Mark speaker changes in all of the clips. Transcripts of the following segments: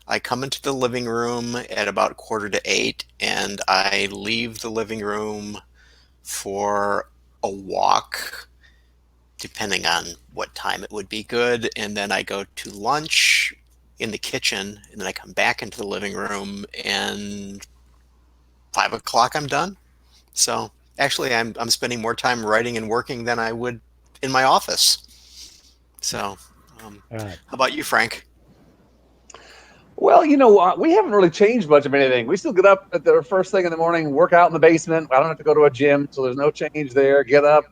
Speaker 1: I come into the living room at about 7:45, and I leave the living room for a walk, depending on what time it would be good. And then I go to lunch in the kitchen, and then I come back into the living room, and 5 o'clock I'm done. So actually, I'm spending more time writing and working than I would in my office. So,
Speaker 2: Right.
Speaker 1: how about you, Frank?
Speaker 3: Well, we haven't really changed much of anything. We still get up at the first thing in the morning, work out in the basement. I don't have to go to a gym, so there's no change there. Get up,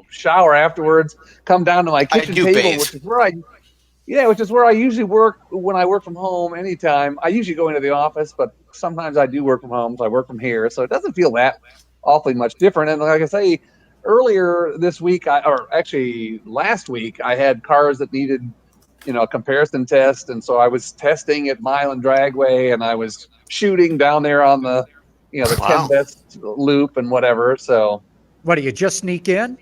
Speaker 3: shower afterwards, come down to my
Speaker 1: I
Speaker 3: kitchen
Speaker 1: do
Speaker 3: table,
Speaker 1: bathe.
Speaker 3: which is where I usually work when I work from home anytime. I usually go into the office, but sometimes I do work from home, so I work from here. So it doesn't feel that awfully much different. And like I say, earlier this week, or actually last week, I had cars that needed a comparison test. And so I was testing at Mile and Dragway, and I was shooting down there on the 10
Speaker 1: Wow.
Speaker 3: best loop and whatever. So
Speaker 2: What do you just sneak in?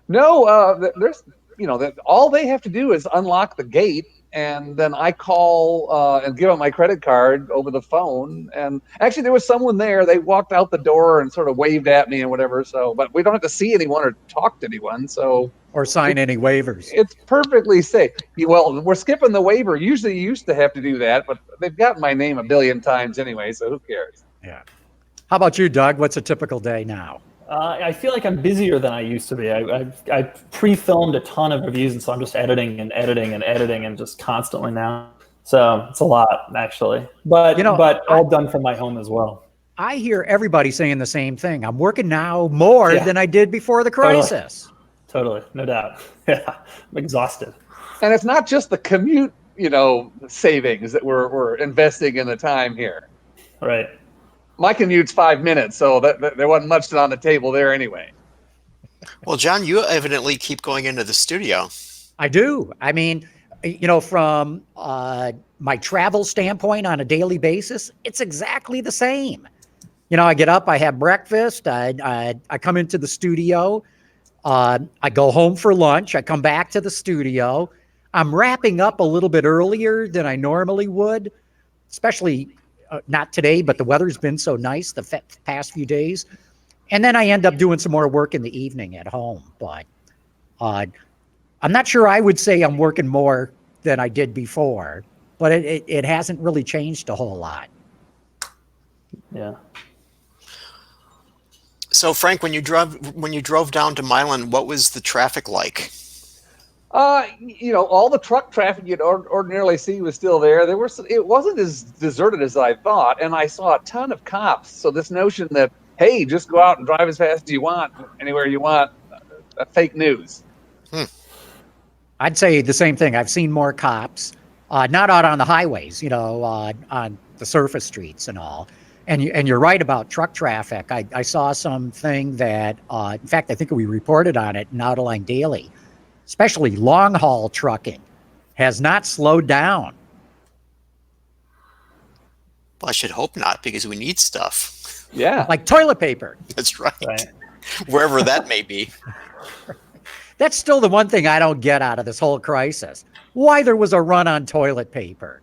Speaker 3: no, there's, that all they have to do is unlock the gate. And then I call and give them my credit card over the phone. And actually, there was someone there. They walked out the door and sort of waved at me and whatever. So, but we don't have to see anyone or talk to anyone. So,
Speaker 2: Or sign any waivers?
Speaker 3: it's perfectly safe. Well, we're skipping the waiver. Usually you used to have to do that, but they've gotten my name a billion times anyway, so who cares?
Speaker 2: Yeah. How about you, Doug? What's a typical day now?
Speaker 4: I feel like I'm busier than I used to be. I pre-filmed a ton of reviews, and so I'm just editing and just constantly now. So it's a lot, actually. But all done from my home as well.
Speaker 2: I hear everybody saying the same thing. I'm working now more than I did before the crisis.
Speaker 4: Totally, no doubt. Yeah, I'm exhausted.
Speaker 3: And it's not just the commute, savings that we're investing in the time here.
Speaker 4: Right.
Speaker 3: My commute's 5 minutes, so that there wasn't much on the table there anyway.
Speaker 1: Well, John, you evidently keep going into the studio.
Speaker 2: I do. I mean, from my travel standpoint on a daily basis, it's exactly the same. I get up, I have breakfast, I come into the studio, I go home for lunch, I come back to the studio. I'm wrapping up a little bit earlier than I normally would, especially not today, but the weather's been so nice the past few days. And then I end up doing some more work in the evening at home. But I'm not sure I would say I'm working more than I did before, but it hasn't really changed a whole lot.
Speaker 4: Yeah.
Speaker 1: So, Frank, when you drove down to Milan, what was the traffic like?
Speaker 3: All the truck traffic you'd ordinarily see was still there. It wasn't as deserted as I thought, and I saw a ton of cops. So this notion that, hey, just go out and drive as fast as you want, anywhere you want, fake news.
Speaker 2: I'd say the same thing. I've seen more cops, not out on the highways, on the surface streets and all. And you're right about truck traffic. I saw something that, in fact, I think we reported on it in Autoline Daily. Especially long haul trucking has not slowed down.
Speaker 1: Well, I should hope not, because we need stuff.
Speaker 3: Yeah.
Speaker 2: Like toilet paper.
Speaker 1: That's right. Wherever that may be.
Speaker 2: That's still the one thing I don't get out of this whole crisis. Why there was a run on toilet paper.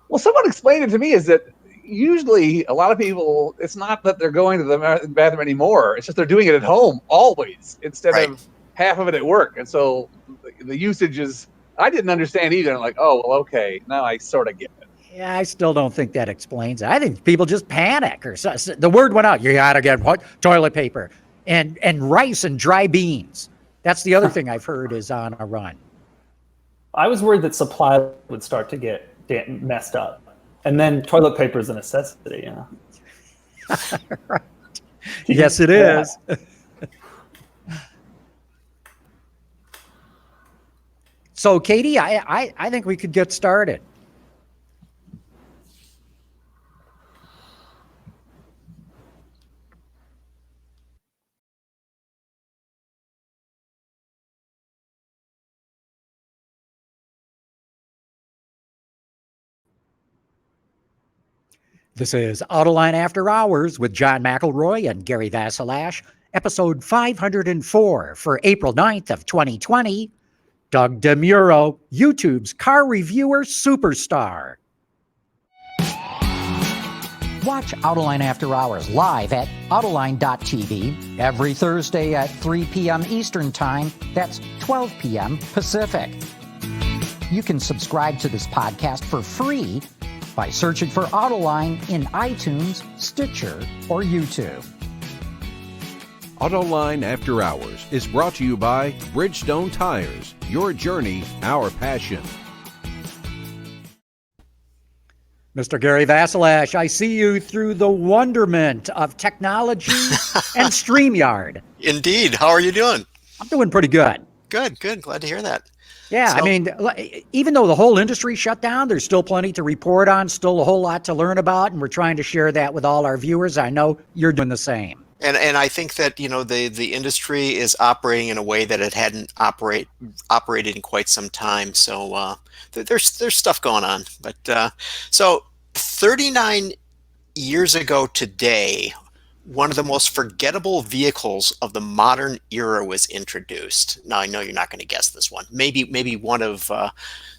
Speaker 3: Well, someone explained it to me is that usually a lot of people, it's not that they're going to the bathroom anymore. It's just they're doing it at home always instead of half of it at work. And so the usage is, I didn't understand either. I'm like, oh, well, okay, now I sort of get it.
Speaker 2: Yeah, I still don't think that explains it. I think people just panic or so. The word went out. You gotta get what? Toilet paper and rice and dry beans. That's the other thing I've heard is on a run.
Speaker 4: I was worried that supply would start to get messed up, and then toilet paper is a necessity.
Speaker 2: Right. Yes, it is. So, Katie, I think we could get started. This is Autoline After Hours with John McElroy and Gary Vasilash, episode 504 for April 9th of 2020. Doug DeMuro, YouTube's car reviewer superstar. Watch Autoline After Hours live at Autoline.tv every Thursday at 3 p.m. Eastern Time. That's 12 p.m. Pacific. You can subscribe to this podcast for free by searching for Autoline in iTunes, Stitcher, or YouTube.
Speaker 5: Autoline After Hours is brought to you by Bridgestone Tires. Your journey, our passion.
Speaker 2: Mr. Gary Vasilash, I see you through the wonderment of technology and StreamYard.
Speaker 1: Indeed. How are you doing?
Speaker 2: I'm doing pretty good.
Speaker 1: Good. Glad to hear that.
Speaker 2: Yeah, I mean, even though the whole industry shut down, there's still plenty to report on, still a whole lot to learn about, and we're trying to share that with all our viewers. I know you're doing the same.
Speaker 1: And I think that, the industry is operating in a way that it hadn't operated in quite some time. So there's stuff going on. But so 39 years ago today, one of the most forgettable vehicles of the modern era was introduced. Now, I know you're not going to guess this one. Maybe one of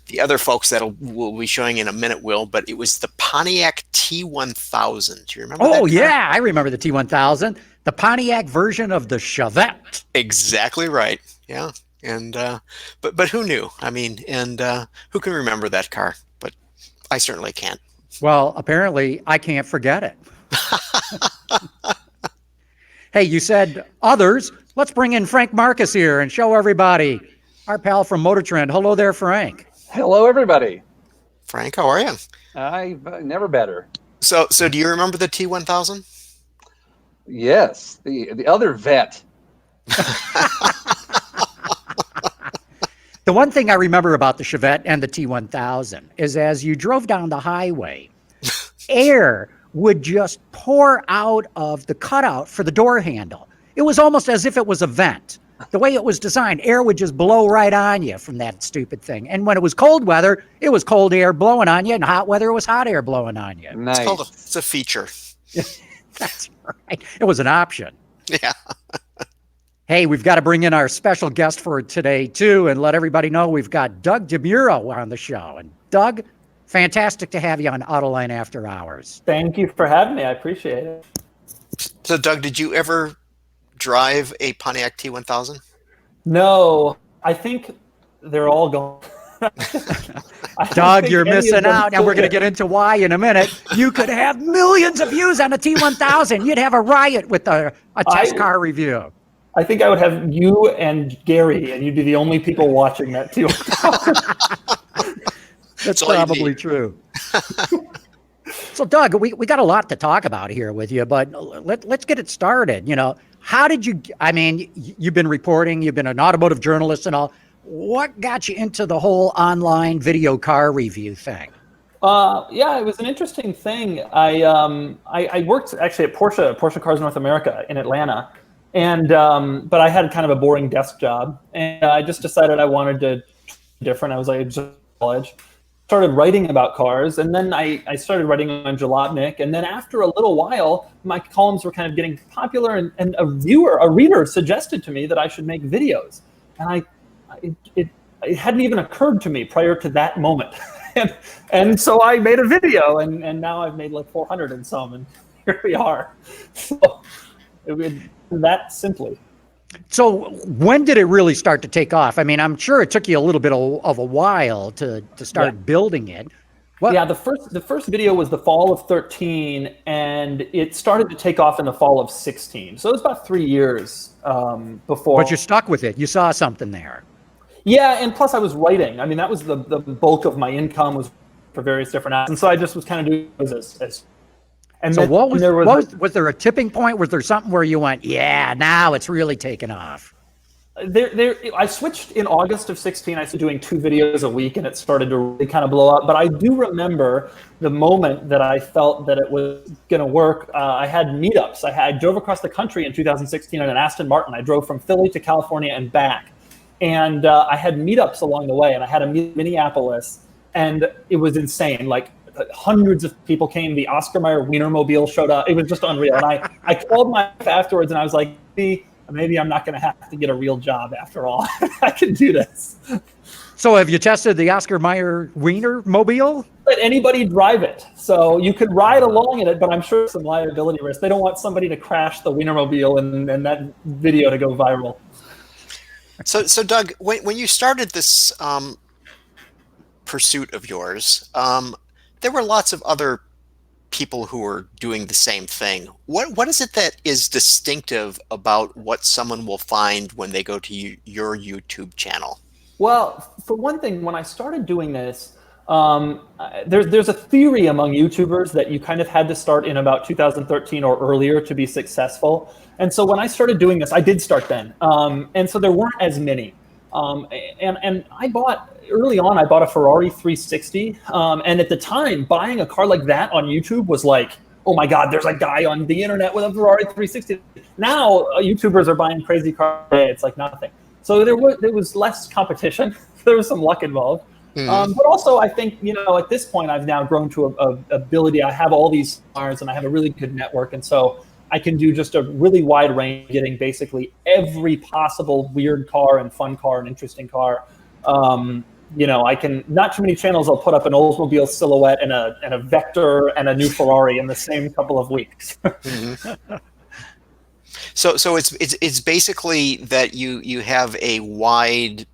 Speaker 1: the other folks we'll be showing in a minute will, but it was the Pontiac T1000. Do you remember that car?
Speaker 2: Yeah, I remember the T1000. The Pontiac version of the Chevette.
Speaker 1: Exactly right. Yeah. And but who knew? I mean, and who can remember that car? But I certainly can't.
Speaker 2: Well, apparently I can't forget it. Hey, you said others. Let's bring in Frank Markus here and show everybody our pal from MotorTrend. Hello there, Frank.
Speaker 3: Hello, everybody.
Speaker 1: Frank, how are you?
Speaker 3: I've never better.
Speaker 1: So do you remember the T1000?
Speaker 3: Yes, the other vet.
Speaker 2: The one thing I remember about the Chevette and the T1000 is as you drove down the highway, air would just pour out of the cutout for the door handle. It was almost as if it was a vent. The way it was designed, air would just blow right on you from that stupid thing. And when it was cold weather, it was cold air blowing on you, and hot weather, it was hot air blowing on you.
Speaker 3: Nice.
Speaker 1: It's a feature.
Speaker 2: That's right. It was an option.
Speaker 1: Yeah.
Speaker 2: Hey, we've got to bring in our special guest for today, too, and let everybody know we've got Doug DeMuro on the show. And Doug, fantastic to have you on Autoline After Hours.
Speaker 4: Thank you for having me. I appreciate it.
Speaker 1: So, Doug, did you ever drive a Pontiac T1000?
Speaker 4: No, I think they're all gone.
Speaker 2: Doug, you're missing out, and we're going to get into why in a minute. You could have millions of views on a T1000. You'd have a riot with a test car review.
Speaker 4: I think I would have you and Gary, and you'd be the only people watching that T1000.
Speaker 2: That's probably true. So, Doug, we got a lot to talk about here with you, but let's get it started. How did you, you've been reporting, you've been an automotive journalist and all. What got you into the whole online video car review thing?
Speaker 4: Yeah, it was an interesting thing. I worked actually at Porsche Cars North America in Atlanta, and but I had kind of a boring desk job, and I just decided I wanted to different. I was like, just college. Started writing about cars, and then I started writing on Jalopnik, and then after a little while, my columns were kind of getting popular, and a reader suggested to me that I should make videos, and it hadn't even occurred to me prior to that moment, and so I made a video, and now I've made like 400 and some, and here we are. So that simply.
Speaker 2: So when did it really start to take off? I mean, I'm sure it took you a little bit of a while to start building it.
Speaker 4: Yeah, the first video was the fall of 13, and it started to take off in the fall of 16. So it was about 3 years before.
Speaker 2: But you're stuck with it. You saw something there.
Speaker 4: Yeah, and plus I was writing. I mean, that was the bulk of my income was for various different apps, and so I just was kind of doing as. And
Speaker 2: so was there a tipping point? Was there something where you went, yeah, now it's really taken off?
Speaker 4: I switched in August of 16. I started doing 2 videos a week, and it started to really kind of blow up. But I do remember the moment that I felt that it was going to work. I had meetups. I drove across the country in 2016 on an Aston Martin. I drove from Philly to California and back. And I had meetups along the way, and I had a Minneapolis, and it was insane. Like, hundreds of people came. The Oscar Mayer Wienermobile showed up. It was just unreal. And I called my wife afterwards, and I was like, maybe I'm not going to have to get a real job after all. I can do this.
Speaker 2: So have you tested the Oscar Mayer Wiener mobile?
Speaker 4: Let anybody drive it. So you could ride along in it, but I'm sure some liability risk. They don't want somebody to crash the Wienermobile and that video to go viral.
Speaker 1: So Doug, when you started this pursuit of yours, there were lots of other people who were doing the same thing. What is it that is distinctive about what someone will find when they go to your YouTube channel?
Speaker 4: Well, for one thing, when I started doing this, there's a theory among YouTubers that you kind of had to start in about 2013 or earlier to be successful. And so when I started doing this, I did start then. And so there weren't as many. And I bought, early on, I bought a Ferrari 360. And at the time, buying a car like that on YouTube was like, oh my God, there's a guy on the internet with a Ferrari 360. Now YouTubers are buying crazy cars. It's like nothing. So there was less competition. There was some luck involved. But also, I think, at this point, I've now grown to a ability. I have all these cars, and I have a really good network. And so I can do just a really wide range, getting basically every possible weird car and fun car and interesting car. I can, not too many channels, I'll put up an Oldsmobile Silhouette and a Vector and a new Ferrari in the same couple of weeks.
Speaker 1: So it's basically that you have a wide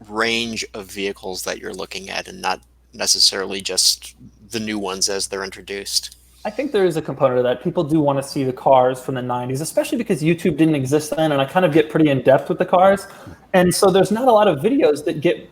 Speaker 1: range of vehicles that you're looking at, and not necessarily just the new ones as they're introduced.
Speaker 4: I think there is a component of that. People do want to see the cars from the 90s, especially because YouTube didn't exist then, and I kind of get pretty in depth with the cars. And so there's not a lot of videos that get,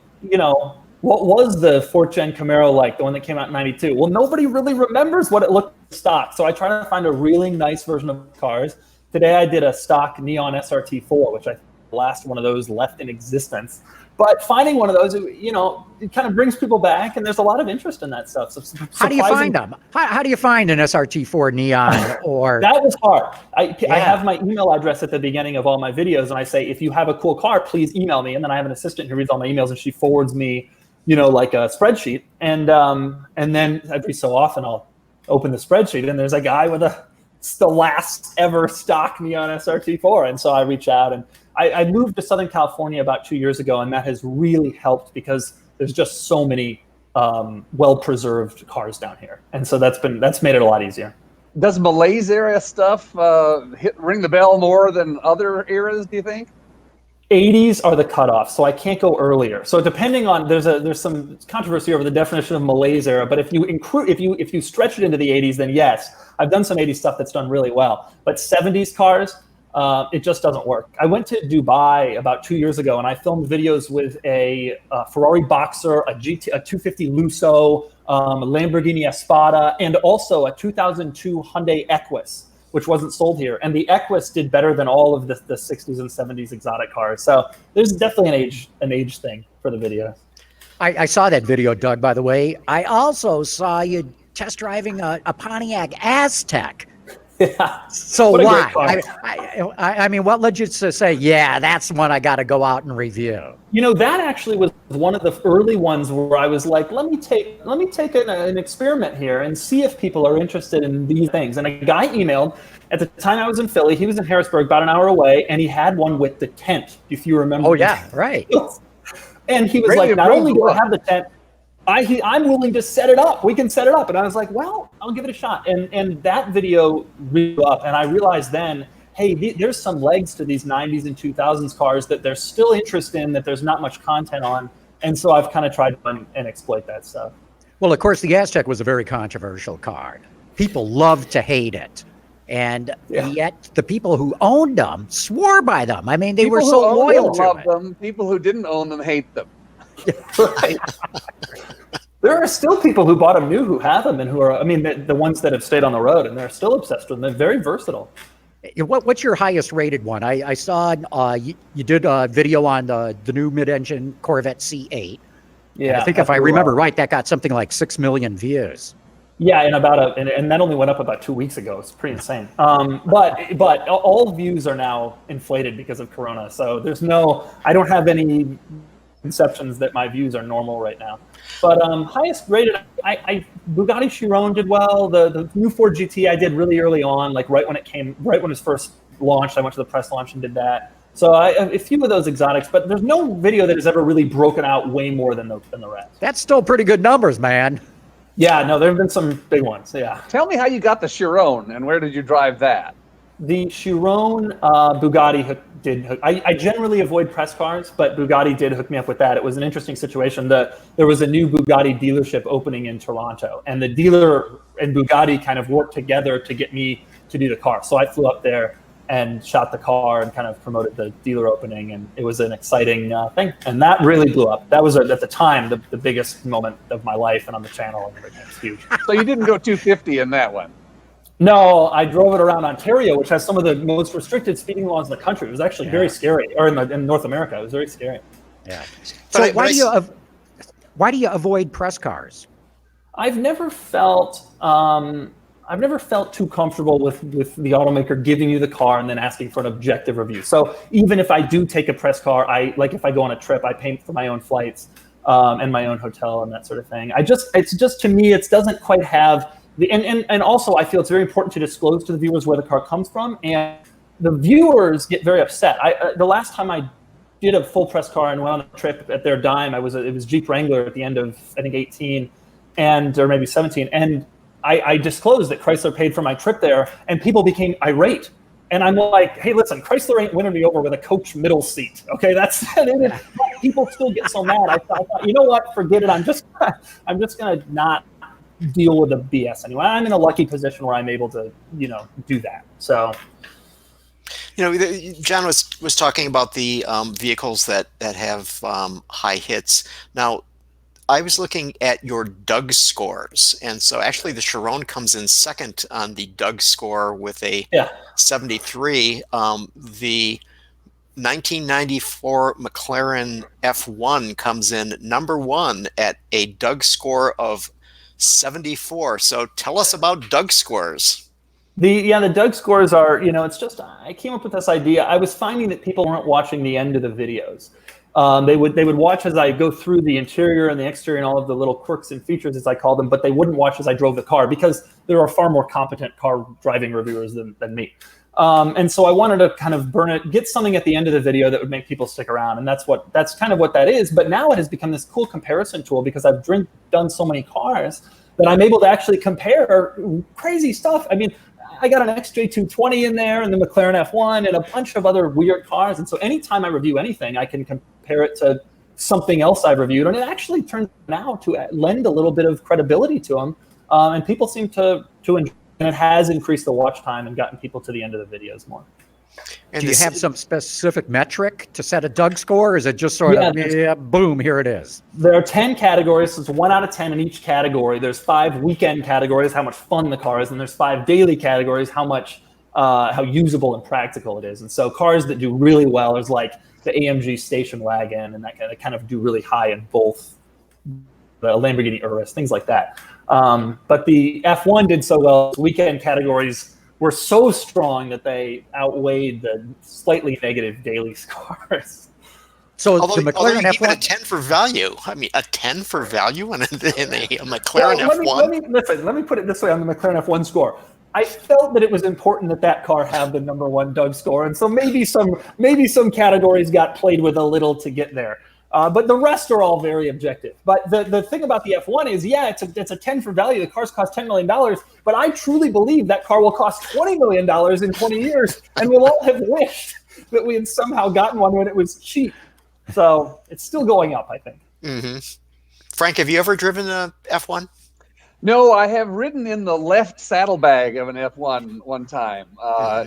Speaker 4: what was the 4th Gen Camaro like, the one that came out in 92? Well, nobody really remembers what it looked like stock. So I try to find a really nice version of cars. Today I did a stock neon SRT4, which I think the last one of those left in existence. But finding one of those, it kind of brings people back, and there's a lot of interest in that stuff. So
Speaker 2: how do you find them? How do you find an SRT4 neon? Or
Speaker 4: that was hard. I have my email address at the beginning of all my videos, and I say, if you have a cool car, please email me. And then I have an assistant who reads all my emails, and she forwards me, like a spreadsheet. And then every so often I'll open the spreadsheet, and there's a guy with the last ever stock neon SRT4. And so I reach out, and I moved to Southern California about 2 years ago, and that has really helped because there's just so many well-preserved cars down here. And so that's made it a lot easier.
Speaker 3: Does Malaise era stuff ring the bell more than other eras, do you think?
Speaker 4: 80s are the cutoff, so I can't go earlier. So depending on, there's some controversy over the definition of Malaise era, but if you stretch it into the 80s, then yes, I've done some 80s stuff that's done really well. But 70s cars, it just doesn't work. I went to Dubai about 2 years ago, and I filmed videos with a Ferrari Boxer, a 250 Lusso, a Lamborghini Espada, and also a 2002 Hyundai Equus, which wasn't sold here. And the Equus did better than all of the 60s and 70s exotic cars. So there's definitely an age thing for the video.
Speaker 2: I saw that video, Doug, by the way. I also saw you test driving a Pontiac Aztec.
Speaker 4: Yeah.
Speaker 2: So why? I mean, what led you to say, yeah, that's one I got to go out and review?
Speaker 4: That actually was one of the early ones where I was like, let me take an experiment here and see if people are interested in these things. And a guy emailed. At the time I was in Philly. He was in Harrisburg, about an hour away, and he had one with the tent, if you remember.
Speaker 2: Oh, yeah, right.
Speaker 4: And he was like, not only do I have the tent, I'm willing to set it up. We can set it up. And I was like, well, I'll give it a shot. And that video blew up. And I realized then, hey, there's some legs to these 90s and 2000s cars that there's still interest in, that there's not much content on. And so I've kind of tried to and exploit that stuff.
Speaker 2: Well, of course, the Aztec was a very controversial car. People loved to hate it. And yet the people who owned them swore by them. I mean, they were so loyal to it.
Speaker 3: Them. People who didn't own them hate them.
Speaker 4: Right. There are still people who bought them new who have them, and who are, the ones that have stayed on the road, and they're still obsessed with them. They're very versatile.
Speaker 2: What's your highest rated one? I saw you did a video on the new mid-engine Corvette C8. Yeah, I think if I remember right, that got something like 6 million views.
Speaker 4: Yeah, and that only went up about 2 weeks ago. It's pretty insane. But all views are now inflated because of Corona. So I don't have any conceptions that my views are normal right now. But highest rated, Bugatti Chiron did well. The new Ford GT I did really early on, like right when it was first launched. I went to the press launch and did that. So a few of those exotics, but there's no video that has ever really broken out way more than the rest.
Speaker 2: That's still pretty good numbers, man.
Speaker 4: Yeah, no, there have been some big ones. Yeah.
Speaker 3: Tell me how you got the Chiron and where did you drive that?
Speaker 4: The Chiron Bugatti did hook. I generally avoid press cars, but Bugatti did hook me up with that. It was an interesting situation. There was a new Bugatti dealership opening in Toronto, and the dealer and Bugatti kind of worked together to get me to do the car. So I flew up there and shot the car and kind of promoted the dealer opening, and it was an exciting thing. And that really blew up. That was, at the time, the biggest moment of my life and on the channel, and everything. It's huge.
Speaker 3: So you didn't go 250 in that one?
Speaker 4: No, I drove it around Ontario, which has some of the most restricted speeding laws in the country. It was actually very scary, or in North America, it was very scary.
Speaker 2: Yeah. So why do you avoid press cars?
Speaker 4: I've never felt too comfortable with the automaker giving you the car and then asking for an objective review. So even if I do take a press car, if I go on a trip, I pay for my own flights and my own hotel and that sort of thing. It's just to me, it doesn't quite have and also I feel it's very important to disclose to the viewers where the car comes from, and the viewers get very upset. The last time I did a full press car and went on a trip at their dime, it was Jeep Wrangler at the end of, I think, 18 or maybe 17, and I disclosed that Chrysler paid for my trip there, and people became irate. And I'm like, hey, listen, Chrysler ain't winning me over with a coach middle seat. Okay, that's people still get so mad. I thought, you know what? Forget it. I'm just gonna not deal with the BS anyway. I'm in a lucky position where I'm able to, do that. So,
Speaker 1: John was talking about the vehicles that have high hits. Now, I was looking at your Doug scores, and so actually the Chiron comes in second on the Doug score with a 73. The 1994 McLaren F1 comes in number one at a Doug score of 74. So tell us about Doug scores.
Speaker 4: The Doug scores are, it's just, I came up with this idea. I was finding that people weren't watching the end of the videos. They would watch as I go through the interior and the exterior and all of the little quirks and features, as I call them, but they wouldn't watch as I drove the car because there are far more competent car driving reviewers than me. And so I wanted to kind of get something at the end of the video that would make people stick around. And that's kind of what that is. But now it has become this cool comparison tool because I've done so many cars that I'm able to actually compare crazy stuff. I mean, I got an XJ220 in there and the McLaren F1 and a bunch of other weird cars. And so anytime I review anything, I can compare it to something else I've reviewed. And it actually turns out to lend a little bit of credibility to them. And people seem to enjoy it. And it has increased the watch time and gotten people to the end of the videos more.
Speaker 2: And do you have some specific metric to set a Doug score? Or is it just sort of, boom, here it is?
Speaker 4: There are 10 categories. So it's 1 out of 10 in each category. There's 5 weekend categories, how much fun the car is. And there's 5 daily categories, how usable and practical it is. And so cars that do really well is like the AMG station wagon and that kind of do really high in both the Lamborghini Urus, things like that. But the F1 did so well. Weekend categories were so strong that they outweighed the slightly negative daily scores.
Speaker 2: So
Speaker 1: although
Speaker 2: the McLaren
Speaker 1: you
Speaker 2: F1,
Speaker 1: gave it a 10 for value. I mean, a 10 for value in a McLaren F1.
Speaker 4: Let me put it this way on the McLaren F1 score. I felt that it was important that car have the number 1 Doug score, and so maybe some categories got played with a little to get there. But the rest are all very objective. But the thing about the F1 is, it's a 10 for value. The cars cost $10 million. But I truly believe that car will cost $20 million in 20 years. And we'll all have wished that we had somehow gotten one when it was cheap. So it's still going up, I think.
Speaker 1: Mm-hmm. Frank, have you ever driven a F1?
Speaker 3: No, I have ridden in the left saddlebag of an F1 one time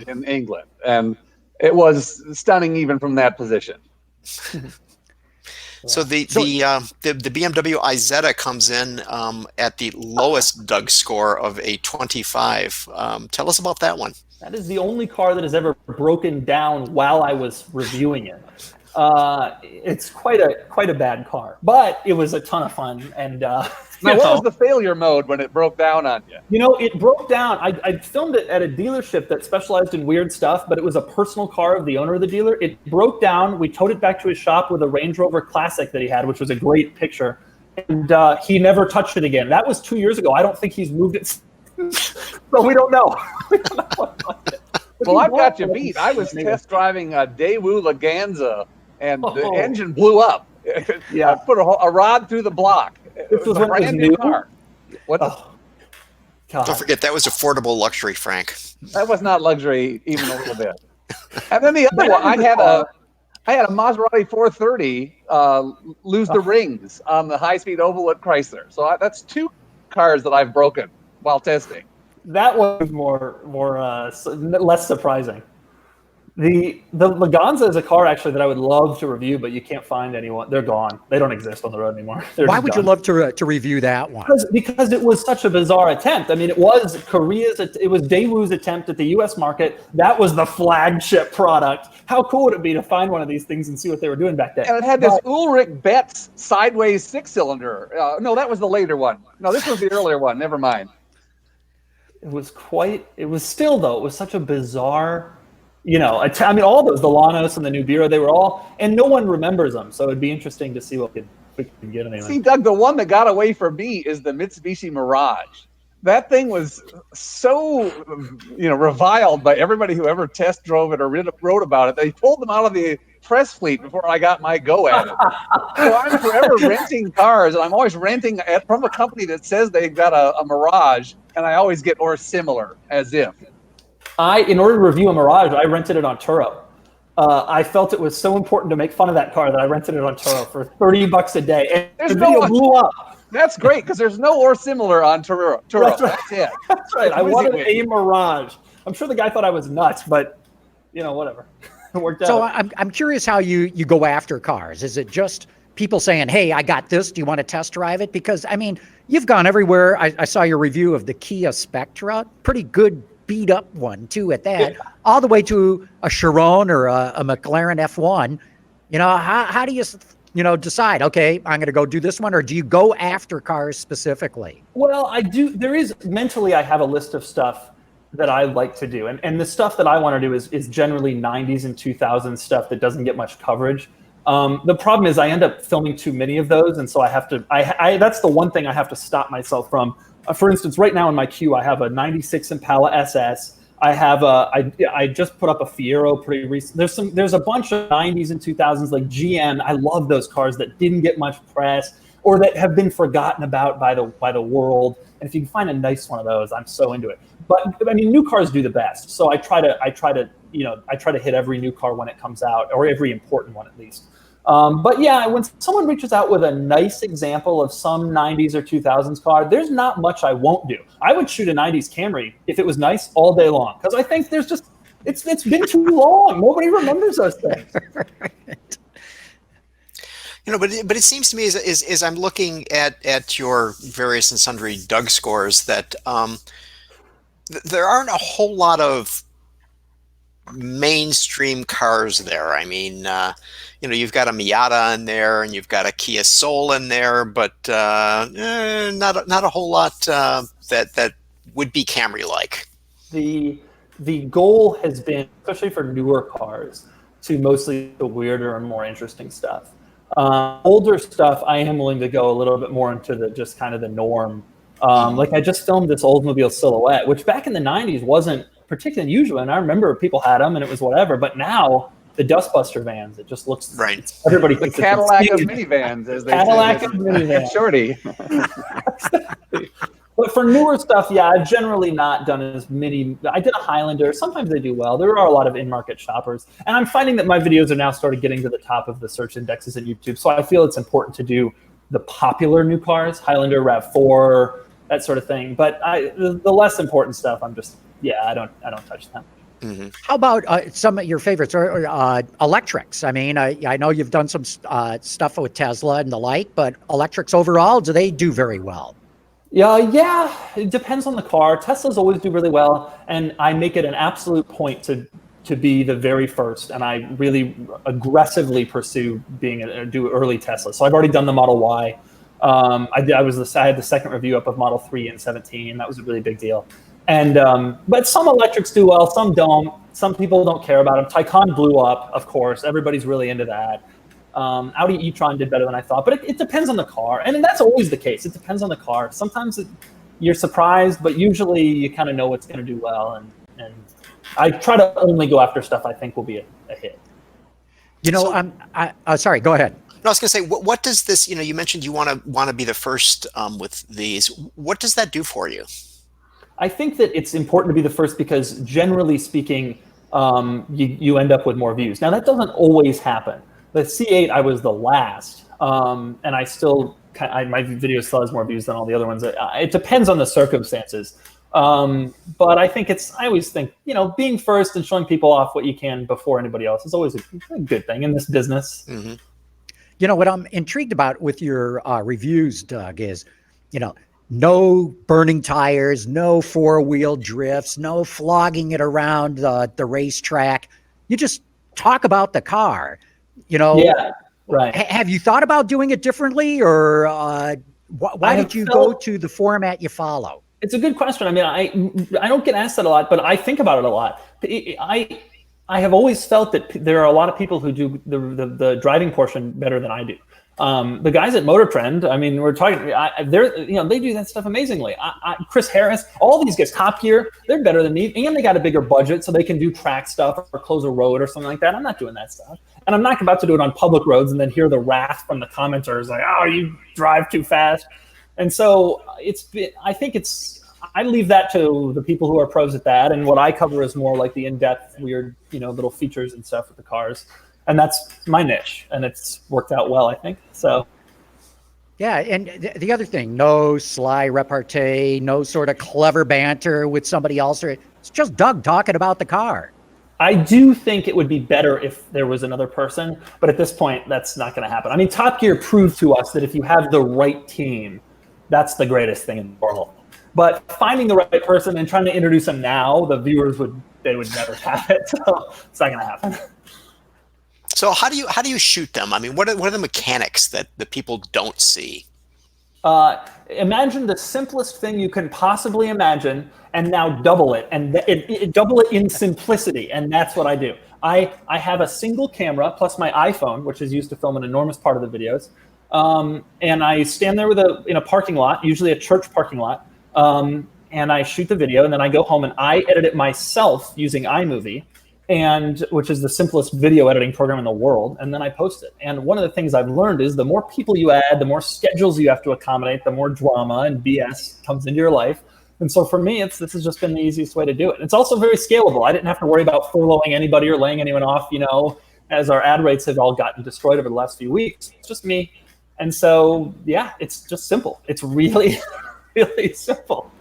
Speaker 3: in England. And it was stunning even from that position.
Speaker 1: So the BMW Isetta comes in at the lowest Doug score of a 25. Tell us about that one.
Speaker 4: That is the only car that has ever broken down while I was reviewing it. It's quite a bad car, but it was a ton of fun. And
Speaker 3: now, what was the failure mode when it broke down on you?
Speaker 4: It broke down. I filmed it at a dealership that specialized in weird stuff, but it was a personal car of the owner of the dealer. It broke down. We towed it back to his shop with a Range Rover Classic that he had, which was a great picture. And he never touched it again. That was 2 years ago. I don't think he's moved it. So we don't know. But
Speaker 3: Well, I've got you beat. I was test driving a Daewoo Laganza, and the engine blew up.
Speaker 4: Yeah.
Speaker 3: I put a rod through the block.
Speaker 4: This was when it was new.
Speaker 3: Car. What?
Speaker 1: Don't forget, that was affordable luxury, Frank.
Speaker 3: That was not luxury even a little bit. And then the other one, I had a Maserati 430 lose the rings on the high-speed oval at Chrysler. So that's 2 cars that I've broken while testing.
Speaker 4: That was less surprising. The Laganza is a car actually that I would love to review, but you can't find anyone. They're gone. They don't exist on the road anymore.
Speaker 2: Why would you love to review that one?
Speaker 4: Because it was such a bizarre attempt. I mean, it was Daewoo's attempt at the U.S. market. That was the flagship product. How cool would it be to find one of these things and see what they were doing back then?
Speaker 3: And it had this Ulrich Betz sideways 6-cylinder. No, that was the later one. No, this was the earlier one. Never mind.
Speaker 4: It was such a bizarre. I mean, all those, the Lanos and the Nubiro, they were all, and no one remembers them. So it'd be interesting to see what we could get anyway.
Speaker 3: See, Doug, the one that got away from me is the Mitsubishi Mirage. That thing was so, reviled by everybody who ever test drove it or wrote about it. They pulled them out of the press fleet before I got my go at it. So I'm forever renting cars, and I'm always renting from a company that says they've got a Mirage, and I always get or similar, as if.
Speaker 4: In order to review a Mirage, I rented it on Turo. I felt it was so important to make fun of that car that I rented it on Turo for $30 a day. And the video blew up.
Speaker 3: That's great, because there's no or similar on Turo.
Speaker 4: That's right.
Speaker 3: That's it.
Speaker 4: That's right. I wanted a Mirage. I'm sure the guy thought I was nuts, but whatever. It worked out.
Speaker 2: So I'm curious how you go after cars. Is it just people saying, "Hey, I got this. Do you want to test drive it?" Because I mean, you've gone everywhere. I saw your review of the Kia Spectra. Pretty good beat up one too at that, all the way to a Chiron or a McLaren F1. How do you decide, okay, I'm going to go do this one, or do you go after cars specifically?
Speaker 4: Well, I do. Mentally, I have a list of stuff that I like to do. And the stuff that I want to do is generally 90s and 2000s stuff that doesn't get much coverage. The problem is I end up filming too many of those. And so I have to, that's the one thing I have to stop myself from. For instance, right now in my queue, I have a 96 Impala SS. I have I just put up a Fiero pretty recent. There's a bunch of 90s and 2000s like GM. I love those cars that didn't get much press or that have been forgotten about by the world. And if you can find a nice one of those, I'm so into it. But I mean, new cars do the best. So I try to hit every new car when it comes out, or every important one at least. But yeah, when someone reaches out with a nice example of some 90s or 2000s car, there's not much I won't do. I would shoot a 90s Camry if it was nice all day long, because I think there's just it's been too long. Nobody remembers those things.
Speaker 1: But it seems to me as I'm looking at your various and sundry Doug scores that there aren't a whole lot of mainstream cars there. I mean, you've got a Miata in there, and you've got a Kia Soul in there, but not a whole lot that would be Camry-like.
Speaker 4: The goal has been, especially for newer cars, to mostly the weirder and more interesting stuff. Older stuff, I am willing to go a little bit more into the just kind of the norm. Like I just filmed this Oldsmobile Silhouette, which back in the 90s wasn't particularly unusual, and I remember people had them and it was whatever, but now the Dustbuster vans, it just looks
Speaker 1: right.
Speaker 4: Everybody
Speaker 3: the
Speaker 4: thinks
Speaker 3: Cadillac of minivans, as they
Speaker 4: Cadillac
Speaker 3: say.
Speaker 4: of minivans.
Speaker 3: Shorty.
Speaker 4: But for newer stuff, yeah, I've generally not done as many. I did a Highlander. Sometimes they do well. There are a lot of in-market shoppers. And I'm finding that my videos are now started getting to the top of the search indexes at YouTube. So I feel it's important to do the popular new cars, Highlander, RAV4, that sort of thing. But the less important stuff, I don't touch them.
Speaker 1: Mm-hmm.
Speaker 2: How about some of your favorites or electrics? I mean, I know you've done some stuff with Tesla and the like, but electrics overall, do they do very well?
Speaker 4: Yeah, it depends on the car. Teslas always do really well, and I make it an absolute point to be the very first, and I really aggressively pursue do early Tesla. So I've already done the Model Y. I had the second review up of Model 3 in 2017. That was a really big deal. And but some electrics do well, some don't. Some people don't care about them. Taycan blew up, of course. Everybody's really into that. Audi e-tron did better than I thought, but it depends on the car, and that's always the case. It depends on the car. Sometimes you're surprised, but usually you kind of know what's going to do well. And And I try to only go after stuff I think will be a hit.
Speaker 2: You know, sorry, go ahead.
Speaker 1: No, I was going to say, what does this, you mentioned you want to be the first with these. What does that do for you?
Speaker 4: I think that it's important to be the first because generally speaking, you end up with more views. Now, that doesn't always happen. The C8, I was the last, and I still, my video still has more views than all the other ones. It depends on the circumstances. But I think I always think, being first and showing people off what you can before anybody else is always a good thing in this business.
Speaker 1: Mm-hmm.
Speaker 2: What I'm intrigued about with your reviews, Doug, is, no burning tires, no four-wheel drifts, no flogging it around the racetrack. You just talk about the car,
Speaker 4: Yeah, right.
Speaker 2: Have you thought about doing it differently, or why did you go to the format you follow?
Speaker 4: It's a good question. I mean, I don't get asked that a lot, but I think about it a lot. I have always felt that there are a lot of people who do the driving portion better than I do. The guys at MotorTrend, I mean, we're talking, they do that stuff amazingly. Chris Harris, all these guys, Top Gear, they're better than me, and they got a bigger budget, so they can do track stuff or close a road or something like that. I'm not doing that stuff, and I'm not about to do it on public roads and then hear the wrath from the commenters like, "Oh, you drive too fast." And so I leave that to the people who are pros at that, and what I cover is more like the in-depth, weird, little features and stuff with the cars. And that's my niche, and it's worked out well, I think. So,
Speaker 2: yeah. And the other thing, no sly repartee, no sort of clever banter with somebody else. It's just Doug talking about the car.
Speaker 4: I do think it would be better if there was another person, but at this point, that's not going to happen. I mean, Top Gear proved to us that if you have the right team, that's the greatest thing in the world. But finding the right person and trying to introduce them now, the viewers would never have it. So it's not going to happen.
Speaker 1: So how do you shoot them? I mean, what are the mechanics that the people don't see?
Speaker 4: Imagine the simplest thing you can possibly imagine, and now double it, and double it in simplicity, and that's what I do. I have a single camera plus my iPhone, which is used to film an enormous part of the videos, and I stand there in a parking lot, usually a church parking lot, and I shoot the video, and then I go home and I edit it myself using iMovie, which is the simplest video editing program in the world, and then I post it. And one of the things I've learned is the more people you add, the more schedules you have to accommodate, the more drama and BS comes into your life. And so for me, this has just been the easiest way to do it. It's also very scalable. I didn't have to worry about furloughing anybody or laying anyone off, as our ad rates have all gotten destroyed over the last few weeks. It's just me. And so, yeah, it's just simple. It's really, really simple.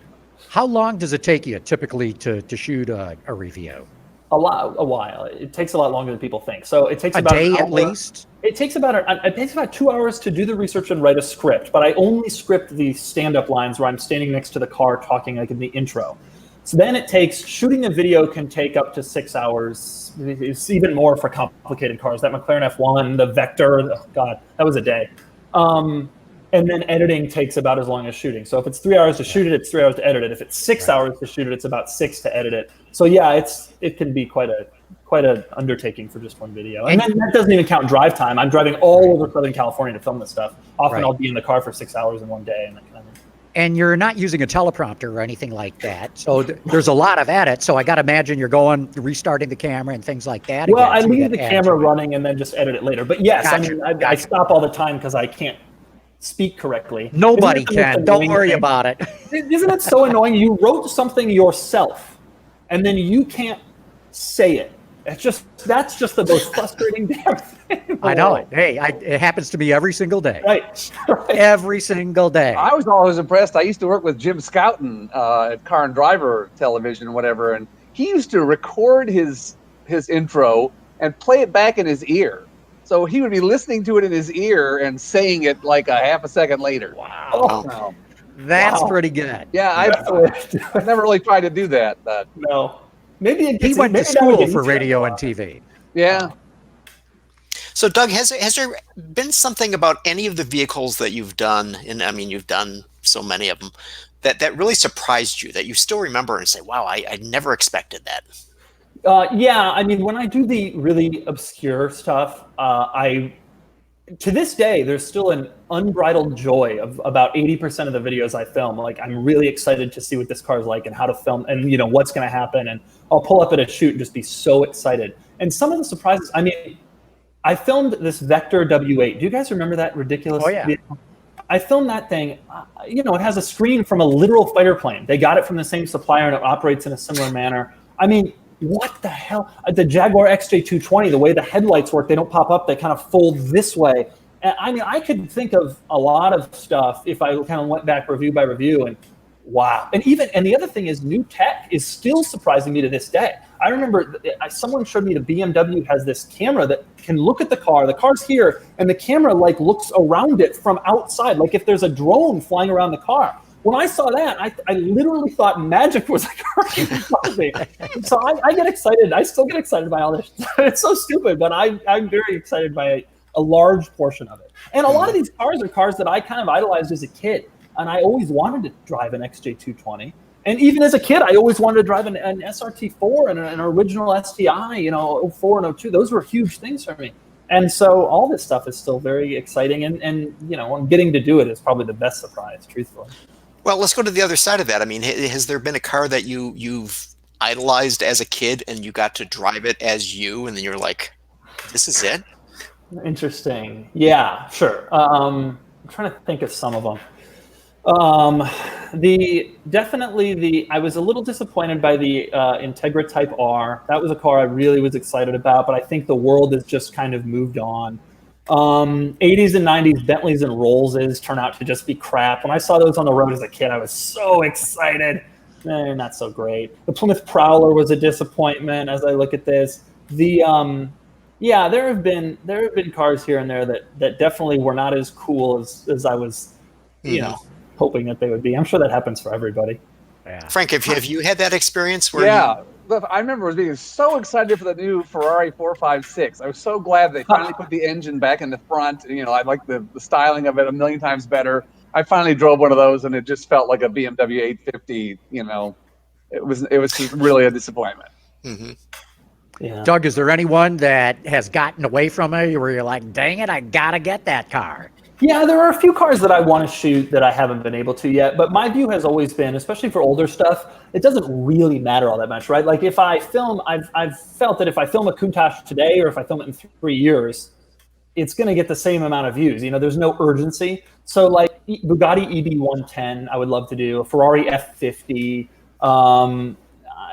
Speaker 2: How long does it take you typically to shoot a review?
Speaker 4: A while. It takes a lot longer than people think. So it takes
Speaker 2: about
Speaker 4: a day
Speaker 2: at least.
Speaker 4: It takes about 2 hours to do the research and write a script. But I only script the stand-up lines where I'm standing next to the car talking, like in the intro. So then shooting a video can take up to 6 hours. It's even more for complicated cars. That McLaren F1, the Vector, oh God, that was a day. And then editing takes about as long as shooting. So if it's 3 hours to shoot it, it's 3 hours to edit it. If it's 6 hours to shoot it, it's about 6 to edit it. So yeah, it can be quite an undertaking for just one video. And then that doesn't even count drive time. I'm driving all over Southern California to film this stuff. Often I'll be in the car for 6 hours in one day and that kind of thing.
Speaker 2: And you're not using a teleprompter or anything like that. So there's a lot of edit. So I got to imagine you're restarting the camera and things like that.
Speaker 4: Well, I leave the camera running and then just edit it later. But yes,
Speaker 2: gotcha.
Speaker 4: I stop all the time because I can't speak correctly.
Speaker 2: Nobody can. Don't worry about it.
Speaker 4: Isn't it so annoying? You wrote something yourself, and then you can't say it. That's just the most frustrating damn thing.
Speaker 2: I know it. Hey, it happens to me every single day.
Speaker 4: Right.
Speaker 2: Every single day.
Speaker 3: I was always impressed. I used to work with Jim Scouten at Car and Driver Television and whatever, and he used to record his intro and play it back in his ear. So he would be listening to it in his ear and saying it like a half a second later.
Speaker 2: Wow.
Speaker 3: Oh,
Speaker 2: That's pretty good.
Speaker 3: Yeah, I've never really tried to do that. But
Speaker 4: no. Maybe
Speaker 2: he went to school for radio and TV.
Speaker 3: Yeah.
Speaker 1: So Doug, has there been something about any of the vehicles that you've done, and I mean you've done so many of them, that really surprised you, that you still remember and say, wow, I never expected that?
Speaker 4: Yeah, I mean, when I do the really obscure stuff, I to this day, there's still an unbridled joy of about 80% of the videos I film. Like, I'm really excited to see what this car is like and how to film and, you know, what's going to happen. And I'll pull up at a shoot and just be so excited. And some of the surprises, I mean, I filmed this Vector W8. Do you guys remember that ridiculous vehicle? I filmed that thing. You know, it has a screen from a literal fighter plane. They got it from the same supplier and it operates in a similar manner. I mean, what the hell? The Jaguar XJ220, the way the headlights work, they don't pop up, they kind of fold this way. And I mean, I could think of a lot of stuff if I kind of went back review by review, and wow. And the other thing is, new tech is still surprising me to this day. I remember someone showed me the BMW has this camera that can look at the car's here, and the camera like looks around it from outside, like if there's a drone flying around the car. When I saw that, I literally thought magic was occurring. So I get excited. I still get excited by all this. It's so stupid, but I'm very excited by a large portion of it. And a lot of these cars are cars that I kind of idolized as a kid. And I always wanted to drive an XJ220. And even as a kid, I always wanted to drive an SRT4 and an original STI, you know, 04 and 02. Those were huge things for me. And so all this stuff is still very exciting. And you know, getting to do it is probably the best surprise, truthfully.
Speaker 1: Well, let's go to the other side of that. I mean, has there been a car that you've idolized as a kid and you got to drive it as you, and then you're like, this is it?
Speaker 4: Interesting. Yeah, sure. I'm trying to think of some of them. I was a little disappointed by the Integra Type R. That was a car I really was excited about, but I think the world has just kind of moved on. 80s and 90s Bentleys and Rollses turn out to just be crap. When I saw those on the road as a kid, I was so excited. Not so great. The Plymouth Prowler was a disappointment as I look at this. There have been cars here and there that definitely were not as cool as I was, you know, hoping that they would be. I'm sure that happens for everybody.
Speaker 1: Yeah. Frank, have you had that experience where
Speaker 3: I remember being so excited for the new Ferrari 456. I was so glad they finally put the engine back in the front. You know, I like the styling of it a million times better. I finally drove one of those, and it just felt like a BMW 850. You know, it was really a disappointment.
Speaker 1: Mm-hmm.
Speaker 2: Yeah. Doug, is there anyone that has gotten away from it where you're like, dang it, I gotta get that car?
Speaker 4: Yeah, there are a few cars that I want to shoot that I haven't been able to yet, but my view has always been, especially for older stuff, it doesn't really matter all that much, right? Like if I film, I've felt that if I film a Countach today or if I film it in 3 years, it's going to get the same amount of views. You know, there's no urgency. So like Bugatti EB110, I would love to do, a Ferrari F50,